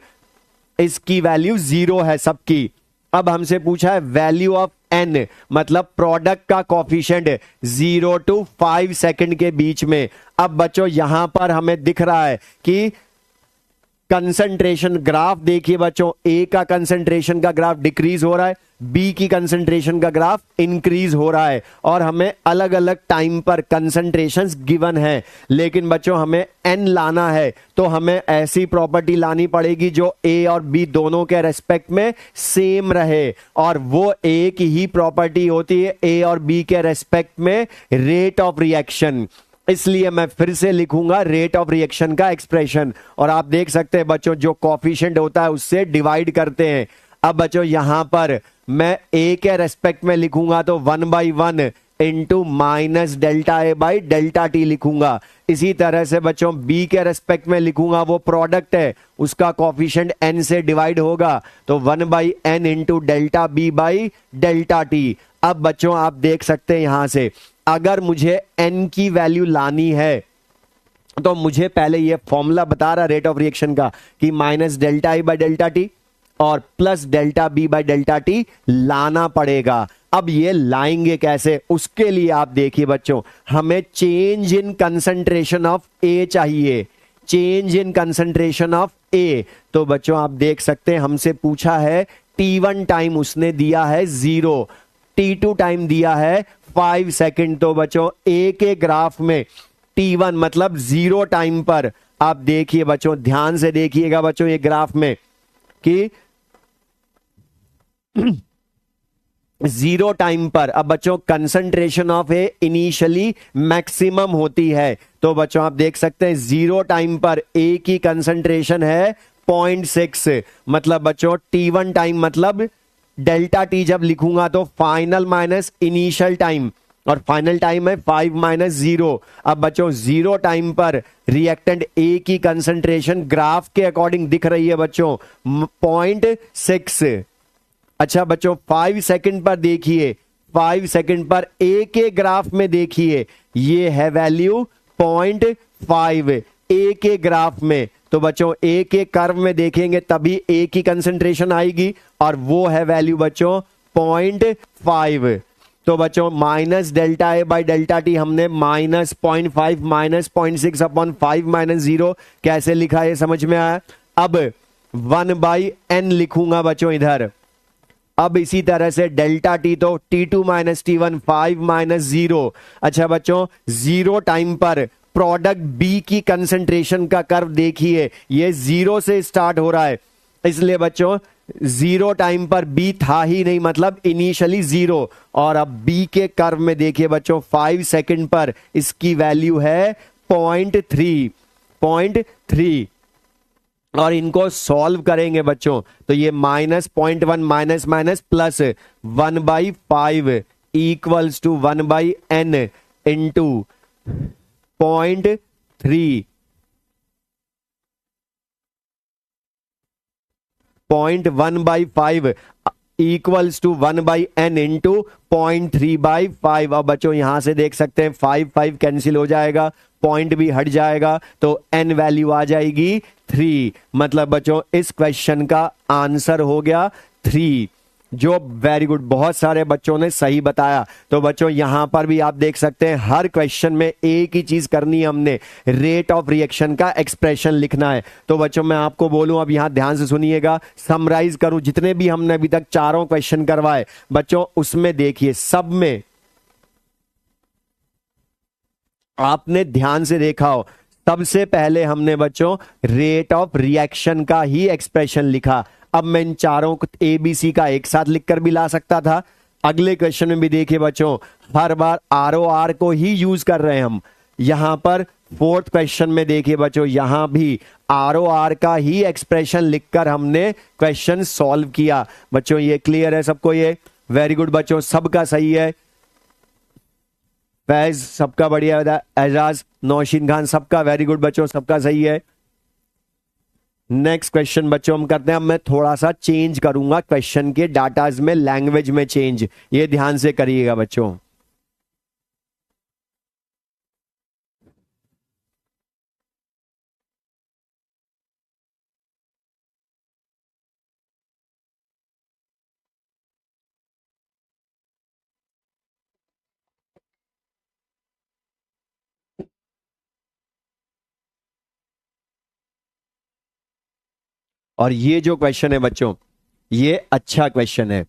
इसकी वैल्यू 0 है सबकी। अब हमसे पूछा है वैल्यू ऑफ n, मतलब प्रोडक्ट का कॉफिशिएंट 0 to 5 सेकंड के बीच में। अब बच्चों यहां पर हमें दिख रहा है कि कंसंट्रेशन ग्राफ देखिए बच्चों, ए का कंसंट्रेशन का ग्राफ डिक्रीज हो रहा है, बी की कंसंट्रेशन का ग्राफ इंक्रीज हो रहा है, और हमें अलग अलग टाइम पर कंसंट्रेशंस गिवन है। लेकिन बच्चों हमें एन लाना है तो हमें ऐसी प्रॉपर्टी लानी पड़ेगी जो ए और बी दोनों के रेस्पेक्ट में सेम रहे, और वो एक ही प्रॉपर्टी होती है ए और बी के रेस्पेक्ट में रेट ऑफ रिएक्शन। इसलिए मैं फिर से लिखूंगा रेट ऑफ रिएक्शन का एक्सप्रेशन, और आप देख सकते हैं बच्चों जो कॉफिशिएंट होता है उससे डिवाइड करते हैं। अब बच्चों यहां पर मैं ए के रेस्पेक्ट में लिखूंगा तो 1/1 into minus delta A by delta T लिखूंगा। इसी तरह से बच्चों बी के रेस्पेक्ट में लिखूंगा, वो प्रोडक्ट है उसका कॉफिशिएंट एन से डिवाइड होगा तो 1/n into delta B by delta T. अब बच्चों आप देख सकते हैं यहां से अगर मुझे n की वैल्यू लानी है तो मुझे पहले ये फॉर्मूला बता रहा रेट ऑफ रिएक्शन का कि minus delta E by delta T और plus delta B by delta T लाना पड़ेगा। अब ये लाएंगे कैसे, उसके लिए आप देखिए बच्चों हमें चेंज इन कंसंट्रेशन ऑफ ए चाहिए, चेंज इन कंसंट्रेशन ऑफ ए। तो बच्चों आप देख सकते हैं हमसे पूछा है T1 टाइम उसने दिया है 0, T2 टाइम दिया है 5 सेकंड। तो बच्चों ए के ग्राफ में T1 मतलब 0 टाइम पर आप देखिए बच्चों, ध्यान से देखिएगा बच्चों ये ग्राफ में कि 0 टाइम पर अब बच्चों concentration of A initially maximum होती है। तो बच्चों आप देख सकते हैं 0 टाइम पर ए की कंसंट्रेशन है 0.6, मतलब बच्चों T1 टाइम मतलब डेल्टा टी जब लिखूंगा तो फाइनल माइनस इनिशियल टाइम, और फाइनल टाइम है 5 - 0। अब बच्चों 0 टाइम पर रिएक्टेंट ए की कंसंट्रेशन ग्राफ के अकॉर्डिंग दिख रही है बच्चों 0.6। अच्छा बच्चों 5 सेकंड पर देखिए, 5 सेकंड पर ए के ग्राफ में देखिए ये है वैल्यू 0.5 ए के ग्राफ में। तो बच्चों ए के कर्व में देखेंगे तभी ए की कंसंट्रेशन आएगी, और वो है वैल्यू बच्चों 0.5। तो बच्चों minus delta A by delta T हमने -0.5 -0.6 अपॉन 5 - 0 कैसे लिखा है समझ में आया। अब 1/n लिखूंगा बच्चों इधर। अब इसी तरह से डेल्टा टी तो T2 - T1 5 - 0। अच्छा बच्चों 0 टाइम पर प्रोडक्ट बी की कंसंट्रेशन का कर्व देखिए, ये 0 से स्टार्ट हो रहा है, इसलिए बच्चों 0 टाइम पर बी था ही नहीं, मतलब इनिशियली 0। और अब बी के कर्व में देखिए बच्चों 5 सेकंड पर इसकी वैल्यू है 0.3। और इनको सॉल्व करेंगे बच्चों तो ये -0.1 minus minus plus 1/5 equals to 1/n into 0.3 0.1/5 equals to 1/n into 0.3/5। अब बच्चों यहां से देख सकते हैं 5 कैंसिल हो जाएगा, पॉइंट भी हट जाएगा, तो n वैल्यू आ जाएगी 3। मतलब बच्चों इस क्वेश्चन का आंसर हो गया 3, जो वेरी गुड, बहुत सारे बच्चों ने सही बताया। तो बच्चों यहां पर भी आप देख सकते हैं हर क्वेश्चन में एक ही चीज करनी है, हमने रेट ऑफ रिएक्शन का एक्सप्रेशन लिखना है। तो बच्चों मैं आपको बोलूं, अब यहां ध्यान से सुनिएगा, समराइज करूं जितने भी हमने अभी तक चारों क्वेश्चन करवाए बच्चों, उसमें देखिए सब में आपने ध्यान से देखा हो, सबसे पहले हमने बच्चों रेट ऑफ रिएक्शन का ही एक्सप्रेशन लिखा। अब मैं इन चारों ABC का एक साथ लिखकर भी ला सकता था। अगले क्वेश्चन में भी देखिए बच्चों, हर बार ROR को ही यूज कर रहे हैं हम। यहां पर फोर्थ क्वेश्चन में देखिए बच्चों, यहां भी ROR का ही एक्सप्रेशन लिखकर हमने क्वेश्चन सॉल्व किया। बच्चों ये क्लियर है सबको? ये वेरी गुड बच्चों, सबका सही है। फैज सबका बढ़िया, एजाज, नौशीन खान सबका वेरी गुड बच्चों, सबका सही है। नेक्स्ट क्वेश्चन बच्चों हम करते हैं। अब मैं थोड़ा सा चेंज करूंगा क्वेश्चन के डाटाज में, लैंग्वेज में चेंज, ये ध्यान से करिएगा बच्चों। और ये जो क्वेश्चन है बच्चों, ये अच्छा क्वेश्चन है।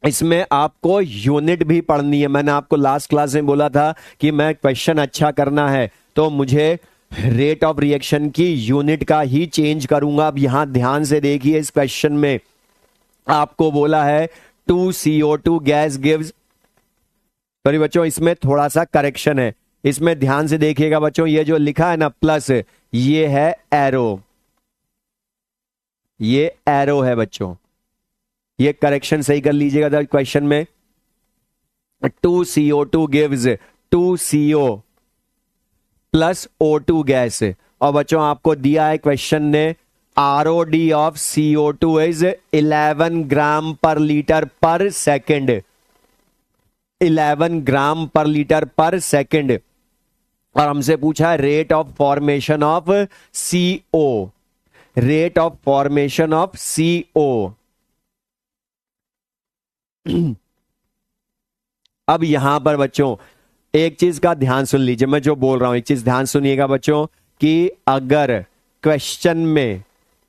इसमें आपको यूनिट भी पढ़नी है। मैंने आपको लास्ट क्लास में बोला था कि मैं क्वेश्चन अच्छा करना है तो मुझे रेट ऑफ रिएक्शन की यूनिट का ही चेंज करूंगा। अब यहां ध्यान से देखिए, इस क्वेश्चन में आपको बोला है 2CO2 गैस गिव्स, सॉरी बच्चों इसमें थोड़ा सा करेक्शन है, इसमें ध्यान से देखिएगा बच्चों, ये जो लिखा है ना प्लस, ये है एरो, ये एरो है बच्चों, ये करेक्शन सही कर लीजिएगा क्वेश्चन में। 2CO2 gives 2CO plus O2 gas. और बच्चों आपको दिया है क्वेश्चन ने ROD ऑफ CO2 इज 11 ग्राम पर लीटर पर सेकेंड, 11 ग्राम पर लीटर पर सेकेंड। और हमसे पूछा है rate of formation of CO, rate of formation of CO। अब यहां पर बच्चों एक चीज का ध्यान सुन लीजिए, मैं जो बोल रहा हूं एक चीज ध्यान सुनिएगा बच्चों, कि अगर क्वेश्चन में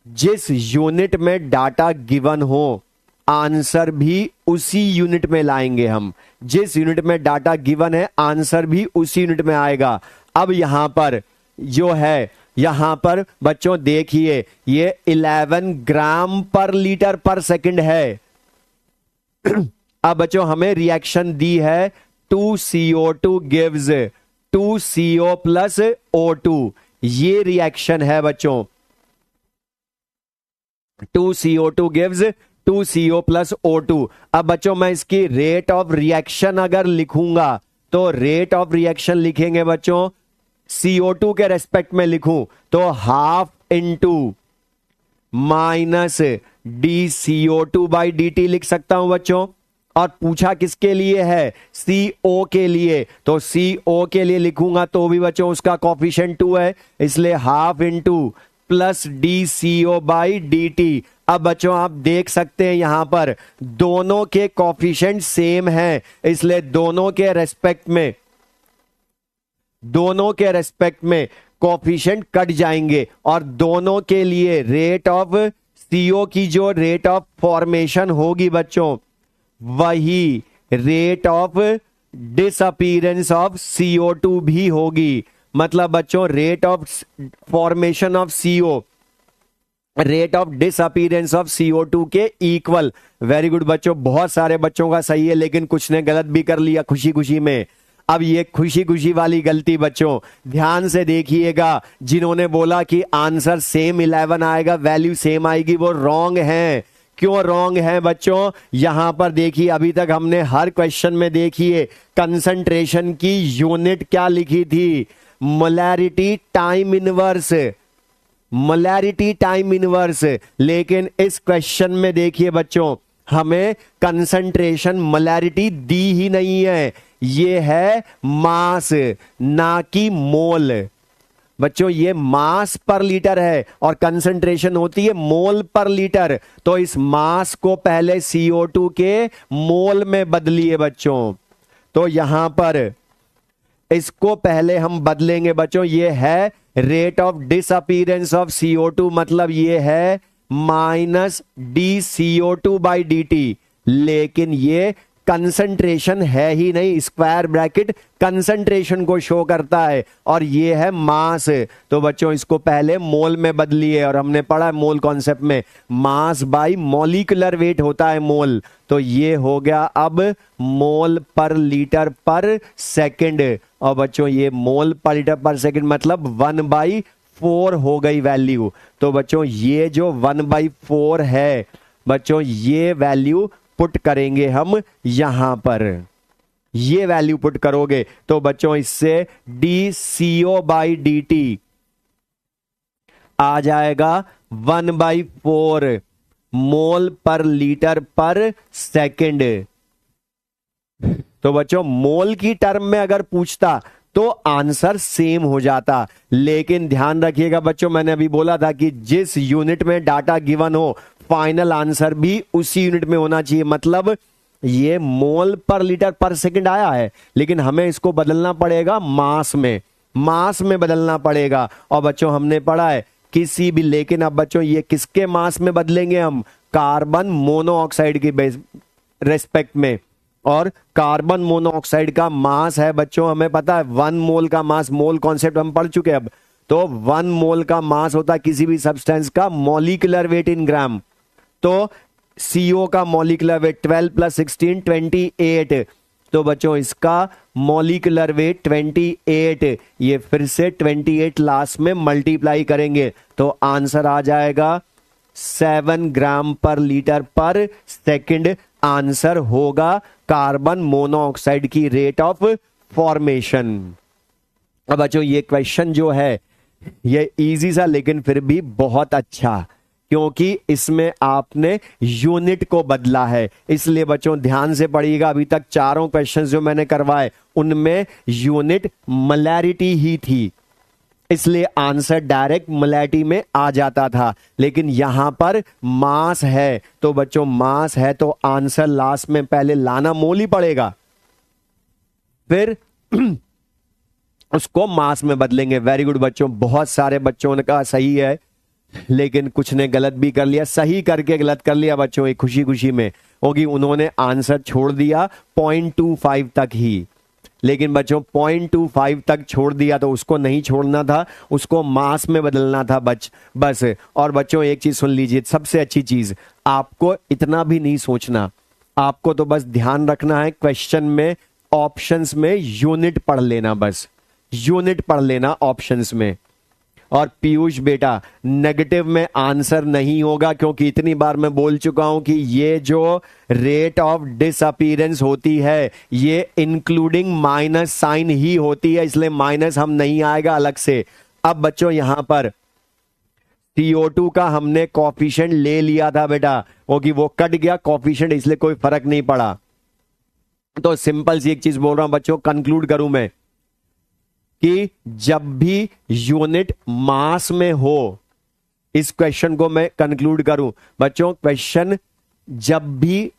जिस यूनिट में डाटा गिवन हो, आंसर भी उसी यूनिट में लाएंगे हम। जिस यूनिट में डाटा गिवन है आंसर भी उसी यूनिट में आएगा। अब यहां पर जो है, यहां पर बच्चों देखिए ये 11 ग्राम पर लीटर पर सेकंड है। अब बच्चों हमें रिएक्शन दी है 2CO2 gives 2CO plus O2, ये रिएक्शन है बच्चों। 2CO2 gives 2CO plus O2। अब बच्चों मैं इसकी रेट ऑफ रिएक्शन अगर लिखूंगा तो रेट ऑफ रिएक्शन लिखेंगे बच्चों, CO2 के रेस्पेक्ट में लिखूं तो हाफ इंटू माइनस dCO2/dt लिख सकता हूं बच्चों। और पूछा किसके लिए है? CO के लिए, तो CO के लिए लिखूंगा तो भी बच्चों उसका कॉफिशिएंट 2 है, इसलिए हाफ इंटू प्लस DCO/dt। अब बच्चों आप देख सकते हैं यहां पर दोनों के कॉफिशिएंट सेम है, इसलिए दोनों के रेस्पेक्ट में कॉफिशिएंट कट जाएंगे और दोनों के लिए रेट ऑफ CO की जो रेट ऑफ फॉर्मेशन होगी बच्चों, वही rate of disappearance of CO2 भी होगी। मतलब बच्चों rate of formation of CO rate of disappearance of CO2 के इक्वल। वेरी गुड बच्चों, बहुत सारे बच्चों का सही है, लेकिन कुछ ने गलत भी कर लिया खुशी खुशी में। अब ये खुशी खुशी वाली गलती बच्चों ध्यान से देखिएगा, जिन्होंने बोला कि आंसर सेम 11 आएगा, वैल्यू सेम आएगी, वो रॉन्ग है। क्यों रॉन्ग है बच्चों? यहां पर देखिए, अभी तक हमने हर क्वेश्चन में देखिए कंसंट्रेशन की यूनिट क्या लिखी थी, molarity time inverse, molarity time inverse. लेकिन इस क्वेश्चन में देखिए बच्चों, हमें कंसंट्रेशन मोलैरिटी दी ही नहीं है, ये है मास ना कि मोल। बच्चों ये मास पर लीटर है और कंसंट्रेशन होती है मोल पर लीटर, तो इस मास को पहले CO2 के मोल में बदलिए बच्चों। तो यहां पर इसको पहले हम बदलेंगे बच्चों, ये है rate of disappearance of CO2, मतलब ये है माइनस DCO2/dt। लेकिन ये कंसंट्रेशन है ही नहीं, स्क्वायर ब्रैकेट कंसंट्रेशन को शो करता है और ये है मास। तो बच्चों इसको पहले मोल में बदलिए, और हमने पढ़ा मोल कॉन्सेप्ट में मास बाय मॉलिक्यूलर वेट होता है मोल। तो ये हो गया अब मोल पर लीटर पर सेकंड, और बच्चों ये मोल पर लीटर पर सेकंड मतलब 1/4 हो गई वैल्यू। तो बच्चों ये जो 1/4 है बच्चों, ये वैल्यू पुट करेंगे हम यहां पर, ये वैल्यू पुट करोगे तो बच्चों इससे DCO/dt आ जाएगा 1/4 मोल पर लीटर पर सेकंड। तो बच्चों मोल की टर्म में अगर पूछता तो आंसर सेम हो जाता, लेकिन ध्यान रखिएगा बच्चों, मैंने अभी बोला था कि जिस यूनिट में डाटा गिवन हो फाइनल आंसर भी उसी यूनिट में होना चाहिए। मतलब ये मोल पर लीटर पर सेकंड आया है, लेकिन हमें इसको बदलना पड़ेगा मास में बदलना पड़ेगा। और बच्चों हमने पढ़ा है किसी भी, लेकिन अब बच्चों ये किसके मास में बदलेंगे हम? कार्बन मोनोऑक्साइड के रेस्पेक्ट में, और कार्बन मोनोऑक्साइड का मास है बच्चों हमें पता है 1 मोल का मास, मोल कॉन्सेप्ट हम पढ़ चुके हैं। अब तो 1 मोल का मास होता है किसी भी सब्सटेंस का मॉलिक्यूलर वेट इन ग्राम। तो CO का मॉलिक्यूलर वेट 12 + 16 28, तो बच्चों इसका मॉलिक्यूलर वेट 28, ये फिर से 28 लास्ट में मल्टीप्लाई करेंगे तो आंसर आ जाएगा 7 ग्राम पर लीटर पर सेकंड। आंसर होगा कार्बन मोनोऑक्साइड की रेट ऑफ फॉर्मेशन। अब बच्चों ये क्वेश्चन जो है ये इजी सा, लेकिन फिर भी बहुत अच्छा, क्योंकि इसमें आपने यूनिट को बदला है। इसलिए बच्चों ध्यान से पढ़िएगा, अभी तक चारों क्वेश्चंस जो मैंने करवाए उनमें यूनिट मोलैरिटी ही थी, इसलिए आंसर डायरेक्ट मोलैरिटी में आ जाता था। लेकिन यहां पर मास है, तो बच्चों मास है तो आंसर लास्ट में पहले लाना मोल ही पड़ेगा, फिर उसको मास में बदलेंगे। वेरी गुड बच्चों, बहुत सारे बच्चों का सही है, लेकिन कुछ ने गलत भी कर लिया। सही करके गलत कर लिया बच्चों, एक खुशी खुशी में होगी, उन्होंने आंसर छोड़ दिया 0.25 तक ही। लेकिन बच्चों 0.25 तक छोड़ दिया तो उसको नहीं छोड़ना था, उसको मास में बदलना था बस। और बच्चों एक चीज सुन लीजिए, सबसे अच्छी चीज, आपको इतना भी नहीं सोचना, आपको तो बस ध्यान रखना है क्वेश्चन में ऑप्शंस में यूनिट पढ़ लेना, बस यूनिट पढ़ लेना ऑप्शंस में। और पीयूष बेटा नेगेटिव में आंसर नहीं होगा, क्योंकि इतनी बार मैं बोल चुका हूं कि ये जो रेट ऑफ डिसअपीयरेंस होती है ये इंक्लूडिंग माइनस साइन ही होती है, इसलिए माइनस हम नहीं आएगा अलग से। अब बच्चों यहां पर CO2 का हमने कॉफिशिएंट ले लिया था बेटा, क्योंकि वो कट गया कॉफिशिएंट, इसलिए कोई फर्क नहीं पड़ा। तो सिंपल सी एक चीज बोल रहा हूं बच्चों, कंक्लूड करूं मैं कि जब भी यूनिट मास में हो इस क्वेश्चन को मैं कंक्लूड करूं बच्चों, क्वेश्चन जब भी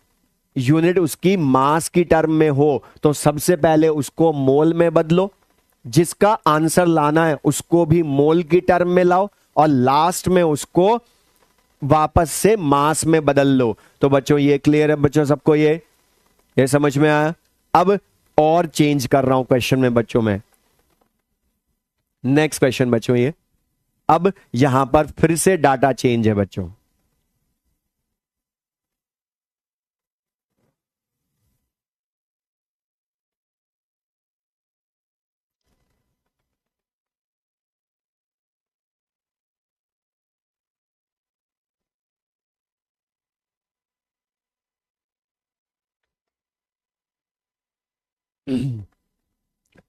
यूनिट उसकी मास की टर्म में हो तो सबसे पहले उसको मोल में बदलो, जिसका आंसर लाना है उसको भी मोल की टर्म में लाओ, और लास्ट में उसको वापस से मास में बदल लो। तो बच्चों ये क्लियर है बच्चों सबको, ये समझ में आया। अब और चेंज कर रहा हूं क्वेश्चन में बच्चों में, नेक्स्ट क्वेश्चन बच्चों ये, अब यहां पर फिर से डाटा चेंज है बच्चों।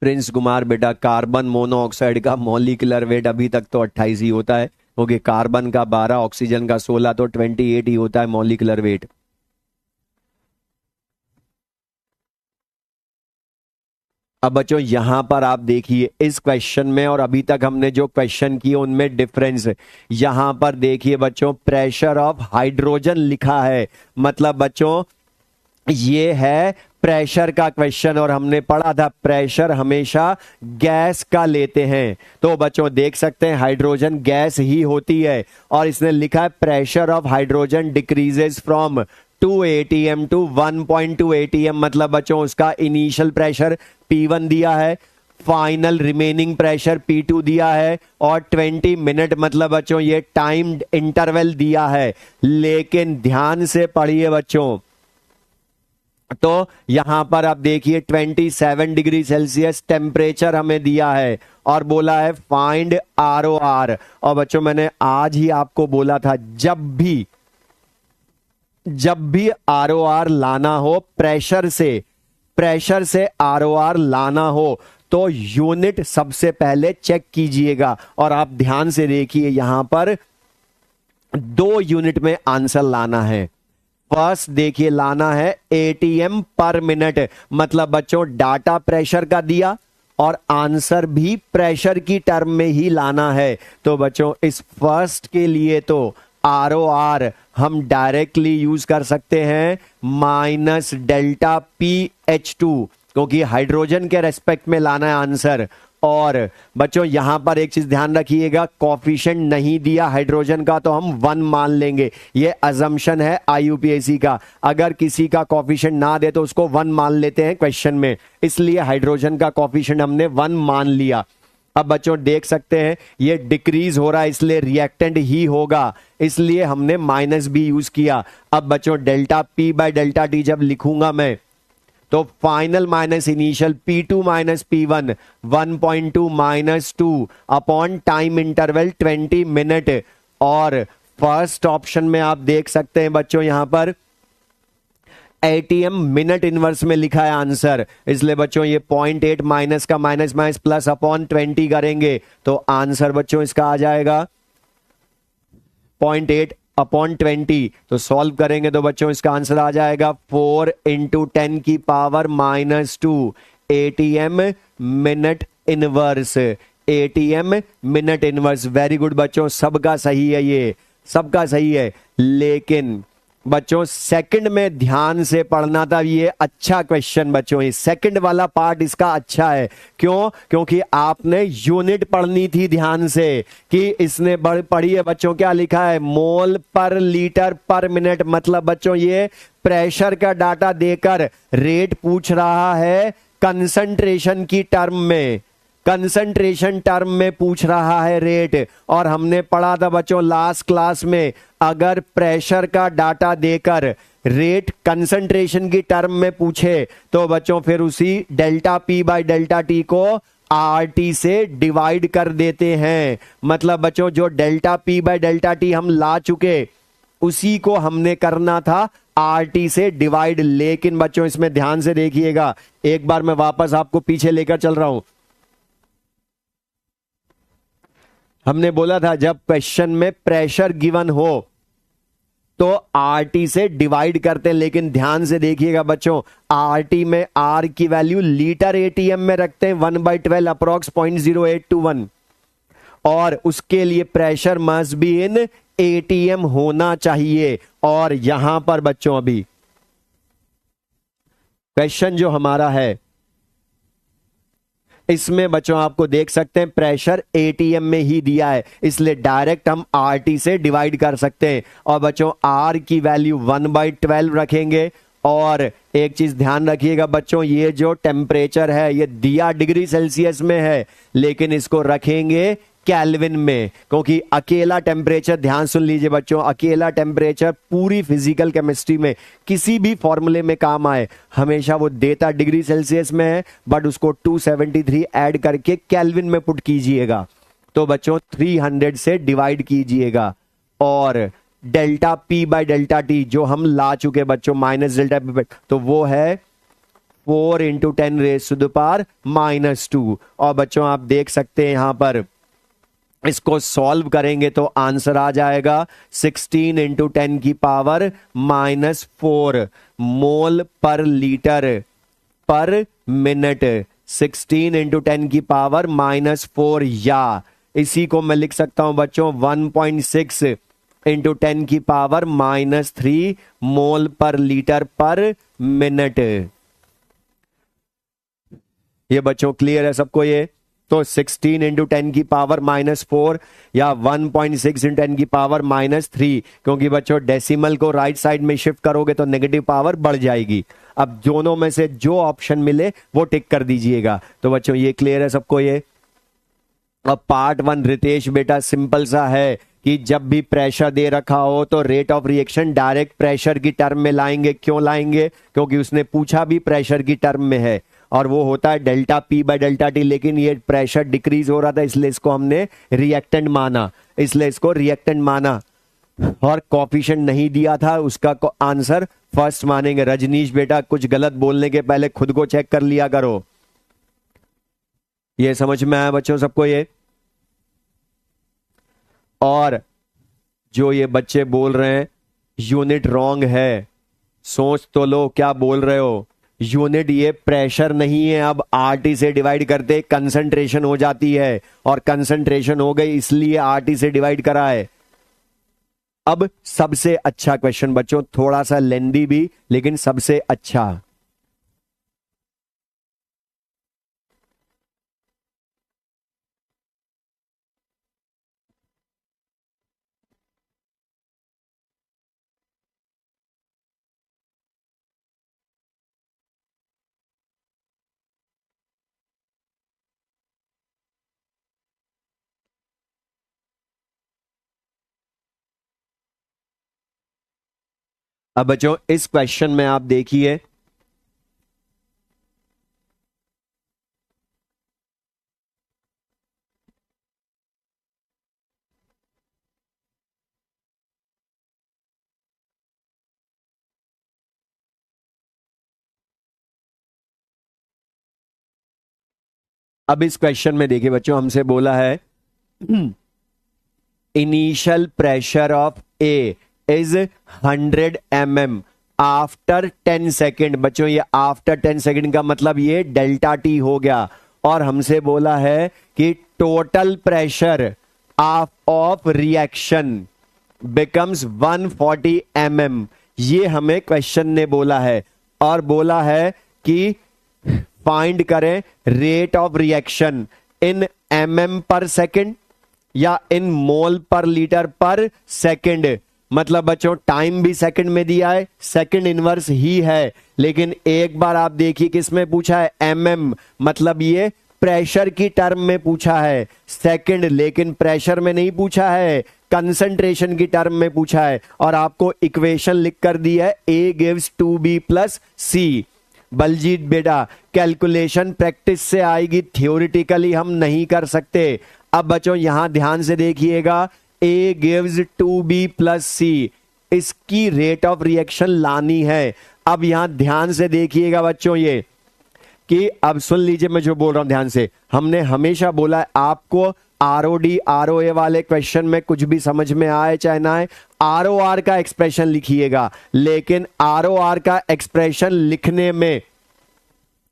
प्रिंस कुमार बेटा, कार्बन मोनोऑक्साइड का मॉलिक्यूलर वेट अभी तक तो 28 ही होता है, क्योंकि कार्बन का 12, ऑक्सीजन का 16, तो 28 ही होता है मॉलिक्यूलर वेट। अब बच्चों यहां पर आप देखिए इस क्वेश्चन में और अभी तक हमने जो क्वेश्चन किए उनमें डिफरेंस है। यहां पर देखिए बच्चों, प्रेशर ऑफ हाइड्रोजन लिखा है, मतलब बच्चों ये है प्रेशर का क्वेश्चन, और हमने पढ़ा था प्रेशर हमेशा गैस का लेते हैं। तो बच्चों देख सकते हैं हाइड्रोजन गैस ही होती है, और इसने लिखा है pressure of hydrogen decreases from 2 atm to 1.2 atm, मतलब बच्चों उसका इनिशियल प्रेशर P1 दिया है, फाइनल रिमेनिंग प्रेशर P2 दिया है, और 20 मिनट मतलब बच्चों ये टाइम इंटरवल दिया है। लेकिन ध्यान से पढ़िए बच्चों, तो यहां पर आप देखिए 27 डिग्री सेल्सियस टेम्परेचर हमें दिया है, और बोला है फाइंड ROR। और बच्चों मैंने आज ही आपको बोला था जब भी ROR लाना हो, प्रेशर से ROR लाना हो तो यूनिट सबसे पहले चेक कीजिएगा। और आप ध्यान से देखिए यहां पर 2 यूनिट में आंसर लाना है। फर्स्ट देखिए लाना है ATM पर मिनट, मतलब बच्चों डाटा प्रेशर का दिया और आंसर भी प्रेशर की टर्म में ही लाना है। तो बच्चों इस फर्स्ट के लिए तो ROR हम डायरेक्टली यूज कर सकते हैं माइनस डेल्टा PH2, क्योंकि हाइड्रोजन के रेस्पेक्ट में लाना है आंसर। और बच्चों यहां पर एक चीज ध्यान रखिएगा, कॉफिशिएंट नहीं दिया हाइड्रोजन का तो हम 1 मान लेंगे, ये अजम्पशन है IUPAC का। अगर किसी का कॉफिशिएंट ना दे तो उसको 1 मान लेते हैं क्वेश्चन में, इसलिए हाइड्रोजन का कॉफिशिएंट हमने 1 मान लिया। अब बच्चों देख सकते हैं ये डिक्रीज हो रहा है, इसलिए रिएक्टेंट ही होगा, इसलिए हमने माइनस भी यूज किया। अब बच्चों delta P by delta T जब लिखूंगा मैं, तो final minus initial P2 minus P1 1.2 minus 2 upon time interval 20 minute. और फर्स्ट ऑप्शन में आप देख सकते हैं बच्चों यहां पर ATM मिनट इनवर्स में लिखा है आंसर, इसलिए बच्चों ये 0.8 माइनस का माइनस माइनस प्लस अपॉन 20 करेंगे तो आंसर बच्चों इसका आ जाएगा 0.8 अपॉन 20। तो सॉल्व करेंगे तो बच्चों इसका आंसर आ जाएगा 4 इंटू 10 की power minus 2 ATM minute inverse, ATM minute inverse. Very good बच्चों, सबका सही है, ये सबका सही है। लेकिन बच्चों सेकंड में ध्यान से पढ़ना था, ये अच्छा क्वेश्चन बच्चों, ये सेकंड वाला पार्ट इसका अच्छा है। क्यों? क्योंकि आपने यूनिट पढ़नी थी ध्यान से, कि इसने पढ़ी है बच्चों क्या लिखा है, मोल पर लीटर पर मिनट, मतलब बच्चों ये प्रेशर का डाटा देकर रेट पूछ रहा है कंसंट्रेशन की टर्म में, कंसंट्रेशन टर्म में पूछ रहा है रेट। और हमने पढ़ा था बच्चों लास्ट क्लास में, अगर प्रेशर का डाटा देकर रेट कंसंट्रेशन की टर्म में पूछे तो बच्चों फिर उसी delta P by delta T को RT से डिवाइड कर देते हैं। मतलब बच्चों जो delta P by delta T हम ला चुके उसी को हमने करना था RT से डिवाइड। लेकिन बच्चों इसमें ध्यान से देखिएगा, एक बार मैं वापस आपको पीछे लेकर चल रहा हूं। हमने बोला था जब क्वेश्चन में प्रेशर गिवन हो तो RT से डिवाइड करते हैं, लेकिन ध्यान से देखिएगा बच्चों RT में R की वैल्यू लीटर ATM में रखते हैं 1/12 अप्रॉक्स 0.0821, और उसके लिए pressure must be in ATM होना चाहिए। और यहां पर बच्चों अभी क्वेश्चन जो हमारा है इसमें बच्चों आपको देख सकते हैं प्रेशर एटीएम में ही दिया है, इसलिए डायरेक्ट हम आरटी से डिवाइड कर सकते हैं। और बच्चों आर की वैल्यू 1/12 रखेंगे। और एक चीज ध्यान रखिएगा बच्चों, ये जो टेम्परेचर है ये दिया डिग्री सेल्सियस में है, लेकिन इसको रखेंगे केल्विन में, क्योंकि अकेला टेम्परेचर, ध्यान सुन लीजिए बच्चों, अकेला टेम्परेचर पूरी फिजिकल केमिस्ट्री में किसी भी फॉर्मूले में काम आए हमेशा वो देता डिग्री सेल्सियस में है, बट उसको 273 ऐड करके केल्विन में पुट कीजिएगा। तो बच्चों 300 से डिवाइड कीजिएगा और delta P by delta T जो हम ला चुके बच्चों माइनस डेल्टा पी, तो वो है 4 × 10⁻⁻²। और बच्चों आप देख सकते हैं यहां पर इसको सॉल्व करेंगे तो आंसर आ जाएगा 16 × 10⁻⁻4 मोल पर लीटर पर मिनट। 16 × 10⁻⁻4, या इसी को मैं लिख सकता हूं बच्चों 1.6 × 10⁻³ मोल पर लीटर पर मिनट। ये बच्चों क्लियर है सबको ये? तो 16 × 10⁻⁻4 या 1.6 × 10⁻⁻3, क्योंकि बच्चों डेसिमल को राइट साइड में शिफ्ट करोगे तो नेगेटिव पावर बढ़ जाएगी। अब दोनों में से जो ऑप्शन मिले वो टिक कर दीजिएगा। तो बच्चों ये क्लियर है सबको ये? अब पार्ट 1 रितेश बेटा सिंपल सा है कि जब भी प्रेशर दे रखा हो तो rate of reaction direct pressure की टर्म में लाएंगे। क्यों लाएंगे? क्योंकि उसने पूछा भी प्रेशर की टर्म में है और वो होता है delta P by delta T, लेकिन ये प्रेशर डिक्रीज हो रहा था इसलिए इसको हमने रिएक्टेंट माना, और कॉफिशिएंट नहीं दिया था, उसका आंसर फर्स्ट मानेंगे। रजनीश बेटा कुछ गलत बोलने के पहले खुद को चेक कर लिया करो। ये समझ में आया बच्चों सबको ये? और जो ये बच्चे बोल रहे हैं यूनिट रॉन्ग है, सोच तो लो क्या बोल रहे हो। यूनिट ये प्रेशर नहीं है, अब आरटी से डिवाइड करते कंसंट्रेशन हो जाती है और कंसंट्रेशन हो गई इसलिए आरटी से डिवाइड करा है। अब सबसे अच्छा क्वेश्चन बच्चों, थोड़ा सा लेंदी भी लेकिन सबसे अच्छा। अब बच्चों इस क्वेश्चन में आप देखिए, अब इस क्वेश्चन में देखिए बच्चों हमसे बोला है initial pressure of A is 100 mm after 10 second. बच्चों ये आफ्टर 10 सेकेंड का मतलब ये डेल्टा टी हो गया। और हमसे बोला है कि total pressure of reaction becomes 140 mm। ये हमें क्वेश्चन ने बोला है और बोला है कि फाइंड करें rate of reaction in mm पर सेकेंड या इन मोल पर लीटर पर सेकेंड। मतलब बच्चों टाइम भी सेकंड में दिया है, सेकंड इनवर्स ही है, लेकिन एक बार आप देखिए किसमें पूछा है mm, मतलब ये प्रेशर की टर्म में पूछा है सेकंड, लेकिन प्रेशर में नहीं पूछा है, कंसंट्रेशन की टर्म में पूछा है। और आपको इक्वेशन लिख कर दी है A gives 2B plus C। Baljeet बेटा कैलकुलेशन प्रैक्टिस से आएगी, थियोरिटिकली हम नहीं कर सकते। अब बच्चों यहां ध्यान से देखिएगा, A gives 2B plus C, इसकी रेट ऑफ रिएक्शन लानी है। अब यहां ध्यान से देखिएगा बच्चों ये कि अब सुन लीजिए मैं जो बोल रहा हूं ध्यान से। हमने हमेशा बोला है आपको ROD ROA वाले क्वेश्चन में कुछ भी समझ में आए चाहे ना आए, ROR का एक्सप्रेशन लिखिएगा, लेकिन ROR का एक्सप्रेशन लिखने में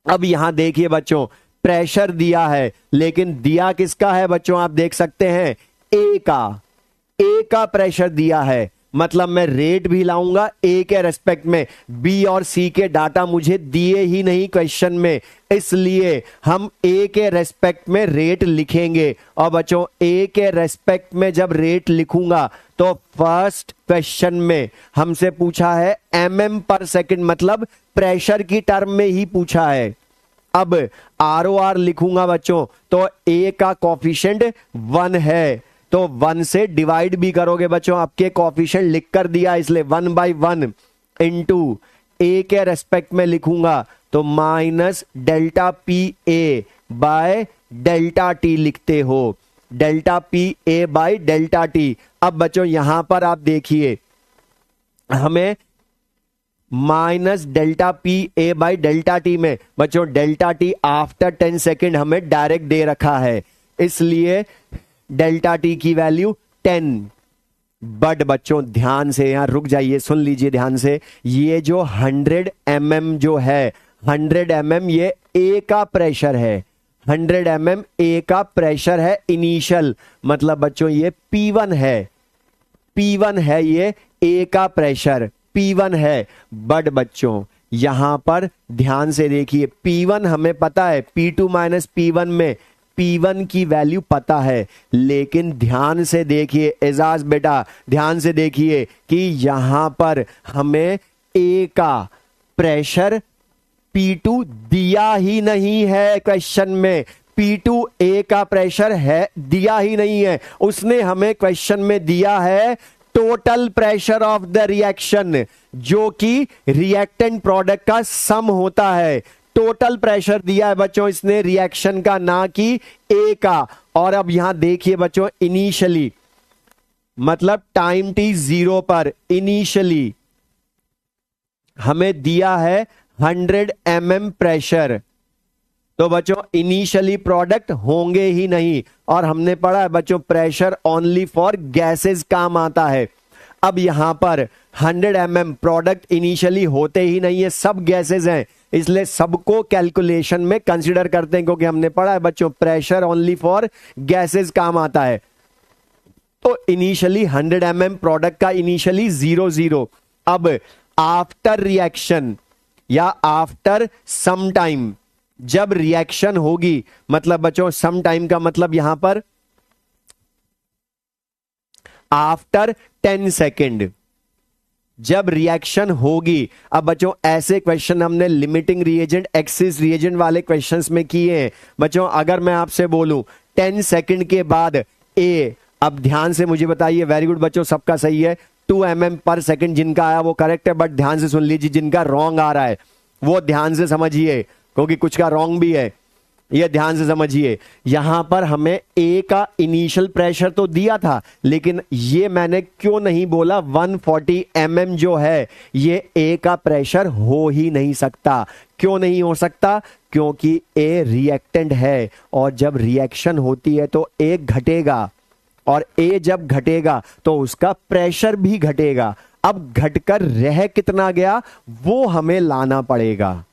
अब यहां देखिए बच्चों प्रेशर दिया है, लेकिन दिया किसका है बच्चों, आप देख सकते हैं ए का प्रेशर दिया है। मतलब मैं रेट भी लाऊंगा ए के रेस्पेक्ट में, बी और सी के डाटा मुझे दिए ही नहीं क्वेश्चन में, इसलिए हम ए के रेस्पेक्ट में रेट लिखेंगे। और बच्चों ए के रेस्पेक्ट में जब रेट लिखूंगा तो फर्स्ट क्वेश्चन में हमसे पूछा है mm पर सेकंड, मतलब प्रेशर की टर्म में ही पूछा है। अब ROR लिखूंगा बच्चों तो ए का कॉफिशिएंट 1 है, तो 1 से डिवाइड भी करोगे बच्चों, आपके कॉफिशिएंट लिख कर दिया इसलिए 1/1 इंटू ए के रेस्पेक्ट में लिखूंगा तो minus delta P A bye delta T लिखते हो, delta P A bye delta T. अब बच्चों यहां पर आप देखिए हमें minus delta P A bye delta T में बच्चों डेल्टा टी आफ्टर 10 सेकेंड हमें डायरेक्ट दे रखा है, इसलिए डेल्टा टी की वैल्यू 10। बट बच्चों ध्यान से यहां रुक जाइए, सुन लीजिए ध्यान से, ये जो 100 mm जो है 100 mm ये ए का प्रेशर है, 100 mm ए का प्रेशर है इनिशियल, मतलब बच्चों ये P1 है, P1 है ये ए का प्रेशर P1 है। बट बच्चों यहां पर ध्यान से देखिए P1 हमें पता है, P2 माइनस P1 में P1 की वैल्यू पता है, लेकिन ध्यान से देखिए एजाज बेटा, ध्यान से देखिए कि यहां पर हमें ए का प्रेशर P2 दिया ही नहीं है क्वेश्चन में, P2 ए का प्रेशर है दिया ही नहीं है, उसने हमें क्वेश्चन में दिया है total pressure of the reaction, जो कि रिएक्टेंट प्रोडक्ट का सम होता है। टोटल प्रेशर दिया है बच्चों इसने रिएक्शन का, ना कि ए का। और अब यहां देखिए बच्चों इनिशियली, मतलब टाइम t 0 पर इनिशियली हमें दिया है 100 mm प्रेशर, तो बच्चों इनिशियली प्रोडक्ट होंगे ही नहीं। और हमने पढ़ा है बच्चों प्रेशर ओनली फॉर गैसेस काम आता है। अब यहां पर 100 mm प्रोडक्ट इनिशियली होते ही नहीं है, सब गैसेस हैं, इसलिए सबको कैलकुलेशन में कंसीडर करते हैं, क्योंकि हमने पढ़ा है बच्चों प्रेशर ओनली फॉर गैसेस काम आता है। तो इनिशियली 100 mm प्रोडक्ट का इनिशियली 0 अब आफ्टर रिएक्शन या आफ्टर सम टाइम जब रिएक्शन होगी, मतलब बच्चों सम टाइम का मतलब यहां पर आफ्टर 10 सेकेंड जब रिएक्शन होगी। अब बच्चों ऐसे क्वेश्चन हमने लिमिटिंग रिएजेंट एक्सिस रिएजेंट वाले क्वेश्चंस में किए हैं। बच्चों अगर मैं आपसे बोलूं 10 सेकेंड के बाद ए, अब ध्यान से मुझे बताइए, वेरी गुड बच्चों सबका सही है, 2 mm पर सेकेंड जिनका आया वो करेक्ट है, बट ध्यान से सुन लीजिए जिनका रॉन्ग आ रहा है वो ध्यान से समझिए, क्योंकि कुछ का रॉन्ग भी है, ये ध्यान से समझिए। यहां पर हमें ए का इनिशियल प्रेशर तो दिया था, लेकिन ये मैंने क्यों नहीं बोला 140 mm जो है ये ए का प्रेशर हो ही नहीं सकता। क्यों नहीं हो सकता? क्योंकि ए रिएक्टेंट है, और जब रिएक्शन होती है तो ए घटेगा, और ए जब घटेगा तो उसका प्रेशर भी घटेगा। अब घटकर रह कितना गया वो हमें लाना पड़ेगा,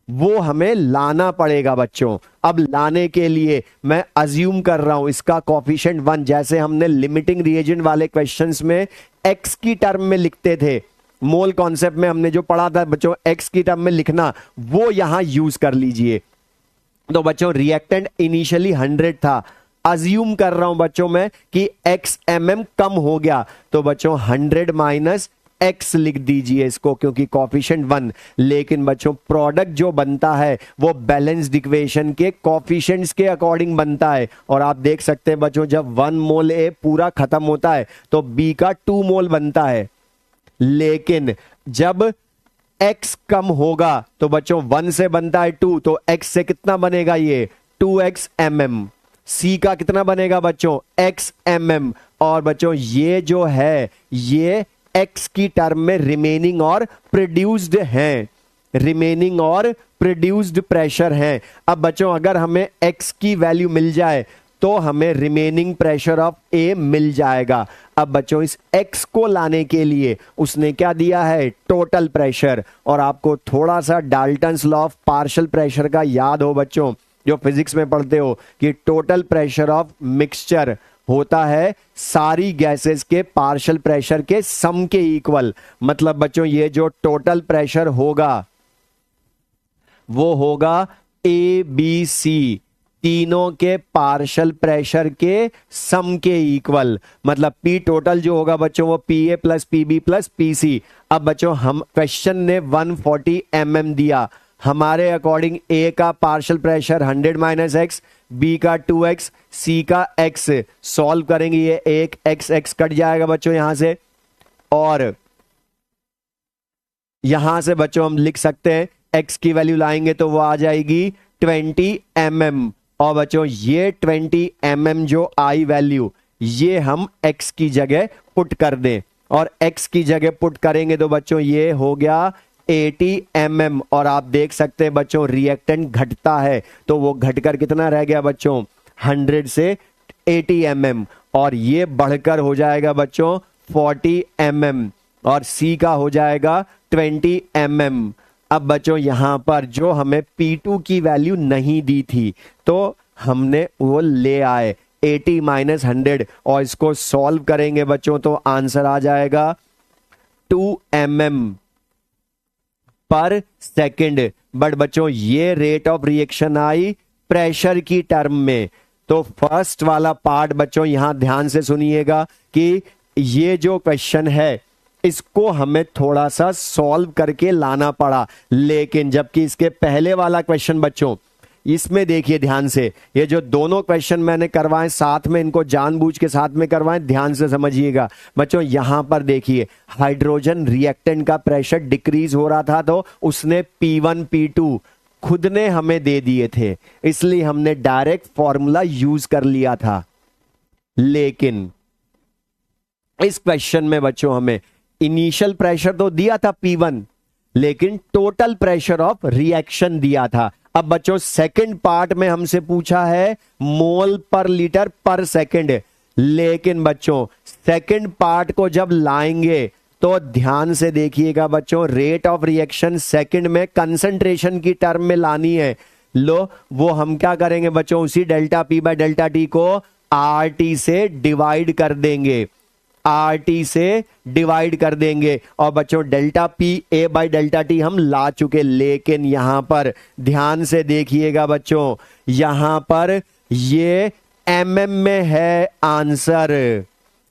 वो हमें लाना पड़ेगा बच्चों। अब लाने के लिए मैं अज्यूम कर रहा हूं इसका कोफिशिएंट 1, जैसे हमने लिमिटिंग रिएजेंट वाले क्वेश्चंस में एक्स की टर्म में लिखते थे, मोल कॉन्सेप्ट में हमने जो पढ़ा था बच्चों एक्स की टर्म में लिखना, वो यहां यूज कर लीजिए। तो बच्चों रिएक्टेंट इनिशियली 100 था, अज्यूम कर रहा हूं बच्चों मैं कि x mm कम हो गया, तो बच्चों 100 माइनस x लिख दीजिए इसको, क्योंकि कॉफिशिएंट 1। लेकिन बच्चों प्रोडक्ट जो बनता है वो बैलेंस्ड इक्वेशन के कॉफिशिएंट्स के अकॉर्डिंग बनता है, और आप देख सकते हैं बच्चों जब 1 मोल A पूरा खत्म होता है तो B का 2 मोल बनता है। लेकिन जब x कम होगा तो बच्चों 1 से बनता है 2, तो x से कितना बनेगा ये 2x mm। C का कितना बनेगा बच्चों x mm, और बच्चों ये जो है ये x की टर्म में रिमेनिंग और प्रोड्यूस्ड हैं, रिमेनिंग और प्रोड्यूस्ड प्रेशर हैं। अब बच्चों अगर हमें x की वैल्यू मिल जाए तो हमें रिमेनिंग प्रेशर ऑफ A मिल जाएगा। अब बच्चों इस x को लाने के लिए उसने क्या दिया है टोटल प्रेशर, और आपको थोड़ा सा Dalton's law of partial pressure का याद हो बच्चों, जो फिजिक्स में पढ़ते हो कि टोटल प्रेशर ऑफ मिक्सचर होता है सारी गैसेस के पार्शियल प्रेशर के सम के इक्वल। मतलब बच्चों ये जो टोटल प्रेशर होगा वो होगा ए बी सी तीनों के पार्शियल प्रेशर के सम के इक्वल। मतलब पी टोटल जो होगा बच्चों वो P A plus P B plus P C. अब बच्चों हम क्वेश्चन ने 140 mm दिया, हमारे अकॉर्डिंग ए का partial pressure 100 minus X, B का 2x, सी का x। सॉल्व करेंगे ये एक x कट जाएगा बच्चों यहां से, और यहां से बच्चों हम लिख सकते हैं x की वैल्यू लाएंगे तो वो आ जाएगी 20 mm। और बच्चों ये 20 mm जो आई वैल्यू ये हम x की जगह पुट कर दें, और x की जगह पुट करेंगे तो बच्चों ये हो गया 80 mm। और आप देख सकते हैं बच्चों रिएक्टेंट घटता है तो वो घटकर कितना रह गया बच्चों 100 से 80 mm, और ये बढ़कर हो जाएगा बच्चों 40 mm, और C का हो जाएगा 20 mm। अब बच्चों यहां पर जो हमें P2 की वैल्यू नहीं दी थी तो हमने वो ले आए 80 माइनस 100, और इसको सॉल्व करेंगे बच्चों तो आंसर आ जाएगा 2 mm पर सेकंड। बट बच्चों ये rate of reaction I pressure की टर्म में। तो फर्स्ट वाला पार्ट बच्चों यहां ध्यान से सुनिएगा कि ये जो क्वेश्चन है इसको हमें थोड़ा सा सॉल्व करके लाना पड़ा, लेकिन जबकि इसके पहले वाला क्वेश्चन बच्चों इसमें देखिए ध्यान से, ये जो दोनों क्वेश्चन मैंने करवाए साथ में, इनको जानबूझ के साथ में करवाएं, ध्यान से समझिएगा बच्चों। यहां पर देखिए हाइड्रोजन रिएक्टेंट का प्रेशर डिक्रीज हो रहा था तो उसने P1 P2 खुद ने हमें दे दिए थे, इसलिए हमने डायरेक्ट फॉर्मूला यूज कर लिया था। लेकिन इस क्वेश्चन में बच्चों हमें इनिशियल प्रेशर तो दिया था P1, लेकिन टोटल प्रेशर ऑफ रिएक्शन दिया था। अब बच्चों सेकंड पार्ट में हमसे पूछा है मोल पर लीटर पर सेकंड, लेकिन बच्चों सेकंड पार्ट को जब लाएंगे तो ध्यान से देखिएगा बच्चों, रेट ऑफ रिएक्शन सेकंड में कंसंट्रेशन की टर्म में लानी है। लो वो हम क्या करेंगे बच्चों, उसी delta P by delta T को RT से डिवाइड कर देंगे, RT से डिवाइड कर देंगे, और बच्चों delta P A by delta T हम ला चुके। लेकिन यहां पर ध्यान से देखिएगा बच्चों, यहां पर ये mm में है आंसर,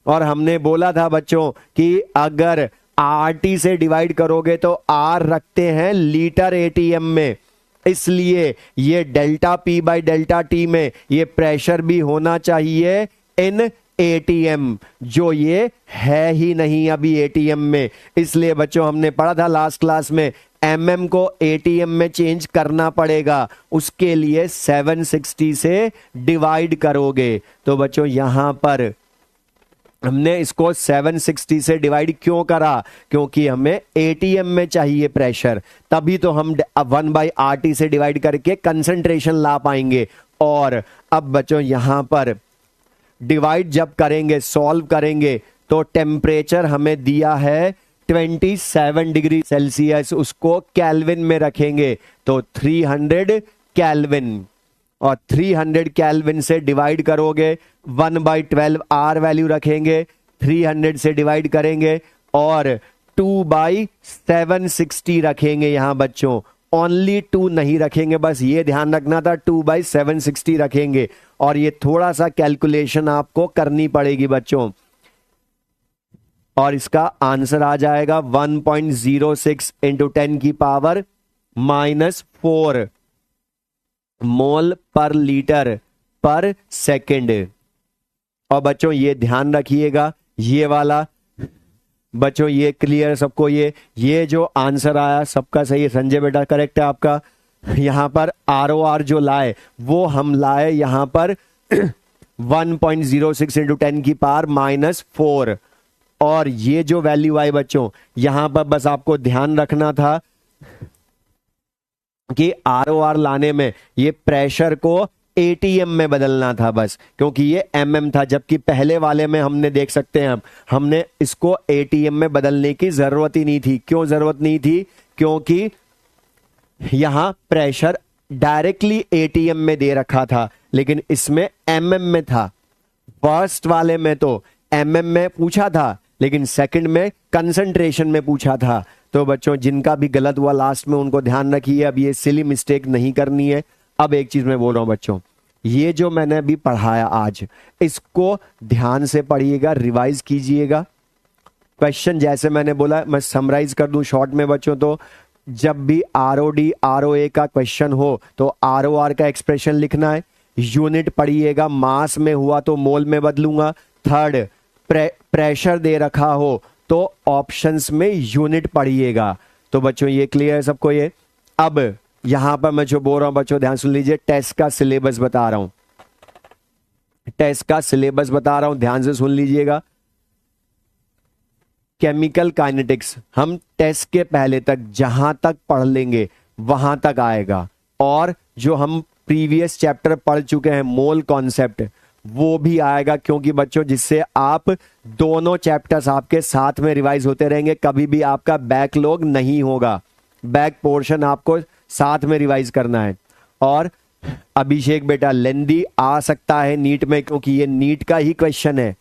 और हमने बोला था बच्चों कि अगर RT से डिवाइड करोगे तो R रखते हैं लीटर ATM में, इसलिए ये delta P by delta T में ये प्रेशर भी होना चाहिए इन ATM, जो ये है ही नहीं अभी ATM में। इसलिए बच्चों हमने पढ़ा था लास्ट क्लास में mm को ATM में चेंज करना पड़ेगा, उसके लिए 760 से डिवाइड करोगे। तो बच्चों यहां पर हमने इसको 760 से डिवाइड क्यों करा, क्योंकि हमें ATM में चाहिए प्रेशर, तभी तो हम 1/RT से डिवाइड करके कंसंट्रेशन ला पाएंगे। और अब बच्चों यहां पर डिवाइड जब करेंगे, सॉल्व करेंगे, तो टेम्परेचर हमें दिया है 27 डिग्री सेल्सियस, उसको केल्विन में रखेंगे तो 300 केल्विन, और 300 केल्विन से डिवाइड करोगे 1/12 R वैल्यू रखेंगे, 300 से डिवाइड करेंगे और 2/760 रखेंगे। यहां बच्चों ओनली 2 नहीं रखेंगे, बस ये ध्यान रखना था 2/760 रखेंगे, और ये थोड़ा सा कैलकुलेशन आपको करनी पड़ेगी बच्चों, और इसका आंसर आ जाएगा 1.06 इंटू 10 की पावर -4 मोल पर लीटर पर सेकंड। और बच्चों ये ध्यान रखिएगा, ये वाला बच्चों ये क्लियर सबको, ये जो आंसर आया सबका सही है, संजय बेटा करेक्ट है आपका। यहां पर ROR जो लाए वो हम लाए यहां पर 1.06 इंटू 10 की पावर -4, और ये जो वैल्यू आई बच्चों यहां पर बस आपको ध्यान रखना था कि ROR लाने में ये प्रेशर को ATM में बदलना था बस, क्योंकि ये MM था, जबकि पहले वाले में हमने देख सकते हैं हमने इसको ATM में बदलने की जरूरत ही नहीं थी। क्यों जरूरत नहीं थी, क्योंकि यहां प्रेशर डायरेक्टली एटीएम में दे रखा था, लेकिन इसमें एमएम में था। फर्स्ट वाले में तो एमएम में पूछा था, लेकिन सेकंड में कंसंट्रेशन में पूछा था। तो बच्चों जिनका भी गलत हुआ लास्ट में उनको ध्यान रखिए, अब ये सिली मिस्टेक नहीं करनी है। अब एक चीज मैं बोल रहा हूं बच्चों, ये जो मैंने अभी पढ़ाया आज, इसको ध्यान से पढ़िएगा, रिवाइज कीजिएगा। क्वेश्चन जैसे मैंने बोला, मैं समराइज कर दूं शॉर्ट में बच्चों, तो जब भी आरओडी आरओए का क्वेश्चन हो तो आरओआर का एक्सप्रेशन लिखना है। यूनिट पढ़िएगा, मास में हुआ तो मोल में बदलूंगा। थर्ड, प्रेशर दे रखा हो तो ऑप्शंस में यूनिट पढ़िएगा। तो बच्चों ये क्लियर है सबको ये। अब यहां पर मैं जो बोल रहा हूं बच्चों ध्यान सुन लीजिए, टेस्ट का सिलेबस बता रहा हूं, टेस्ट का सिलेबस बता रहा हूं, ध्यान से सुन लीजिएगा। केमिकल काइनेटिक्स हम टेस्ट के पहले तक जहां तक पढ़ लेंगे वहां तक आएगा, और जो हम प्रीवियस चैप्टर पढ़ चुके हैं मोल कॉन्सेप्ट वो भी आएगा, क्योंकि बच्चों जिससे आप दोनों चैप्टर्स आपके साथ में रिवाइज होते रहेंगे, कभी भी आपका बैकलॉग नहीं होगा। बैक पोर्शन आपको साथ में रिवाइज करना है। और अभिषेक बेटा लेंदी आ सकता है नीट में, क्योंकि ये नीट का ही क्वेश्चन है,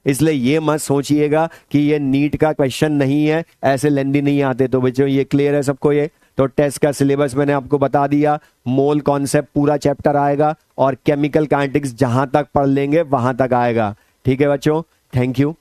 इसलिए ये मत सोचिएगा कि ये नीट का क्वेश्चन नहीं है, ऐसे लेंदी नहीं आते। तो बच्चों ये क्लियर है सबको ये। तो टेस्ट का सिलेबस मैंने आपको बता दिया, मोल कॉन्सेप्ट पूरा चैप्टर आएगा, और केमिकल काइनेटिक्स जहां तक पढ़ लेंगे वहां तक आएगा। ठीक है बच्चों, थैंक यू।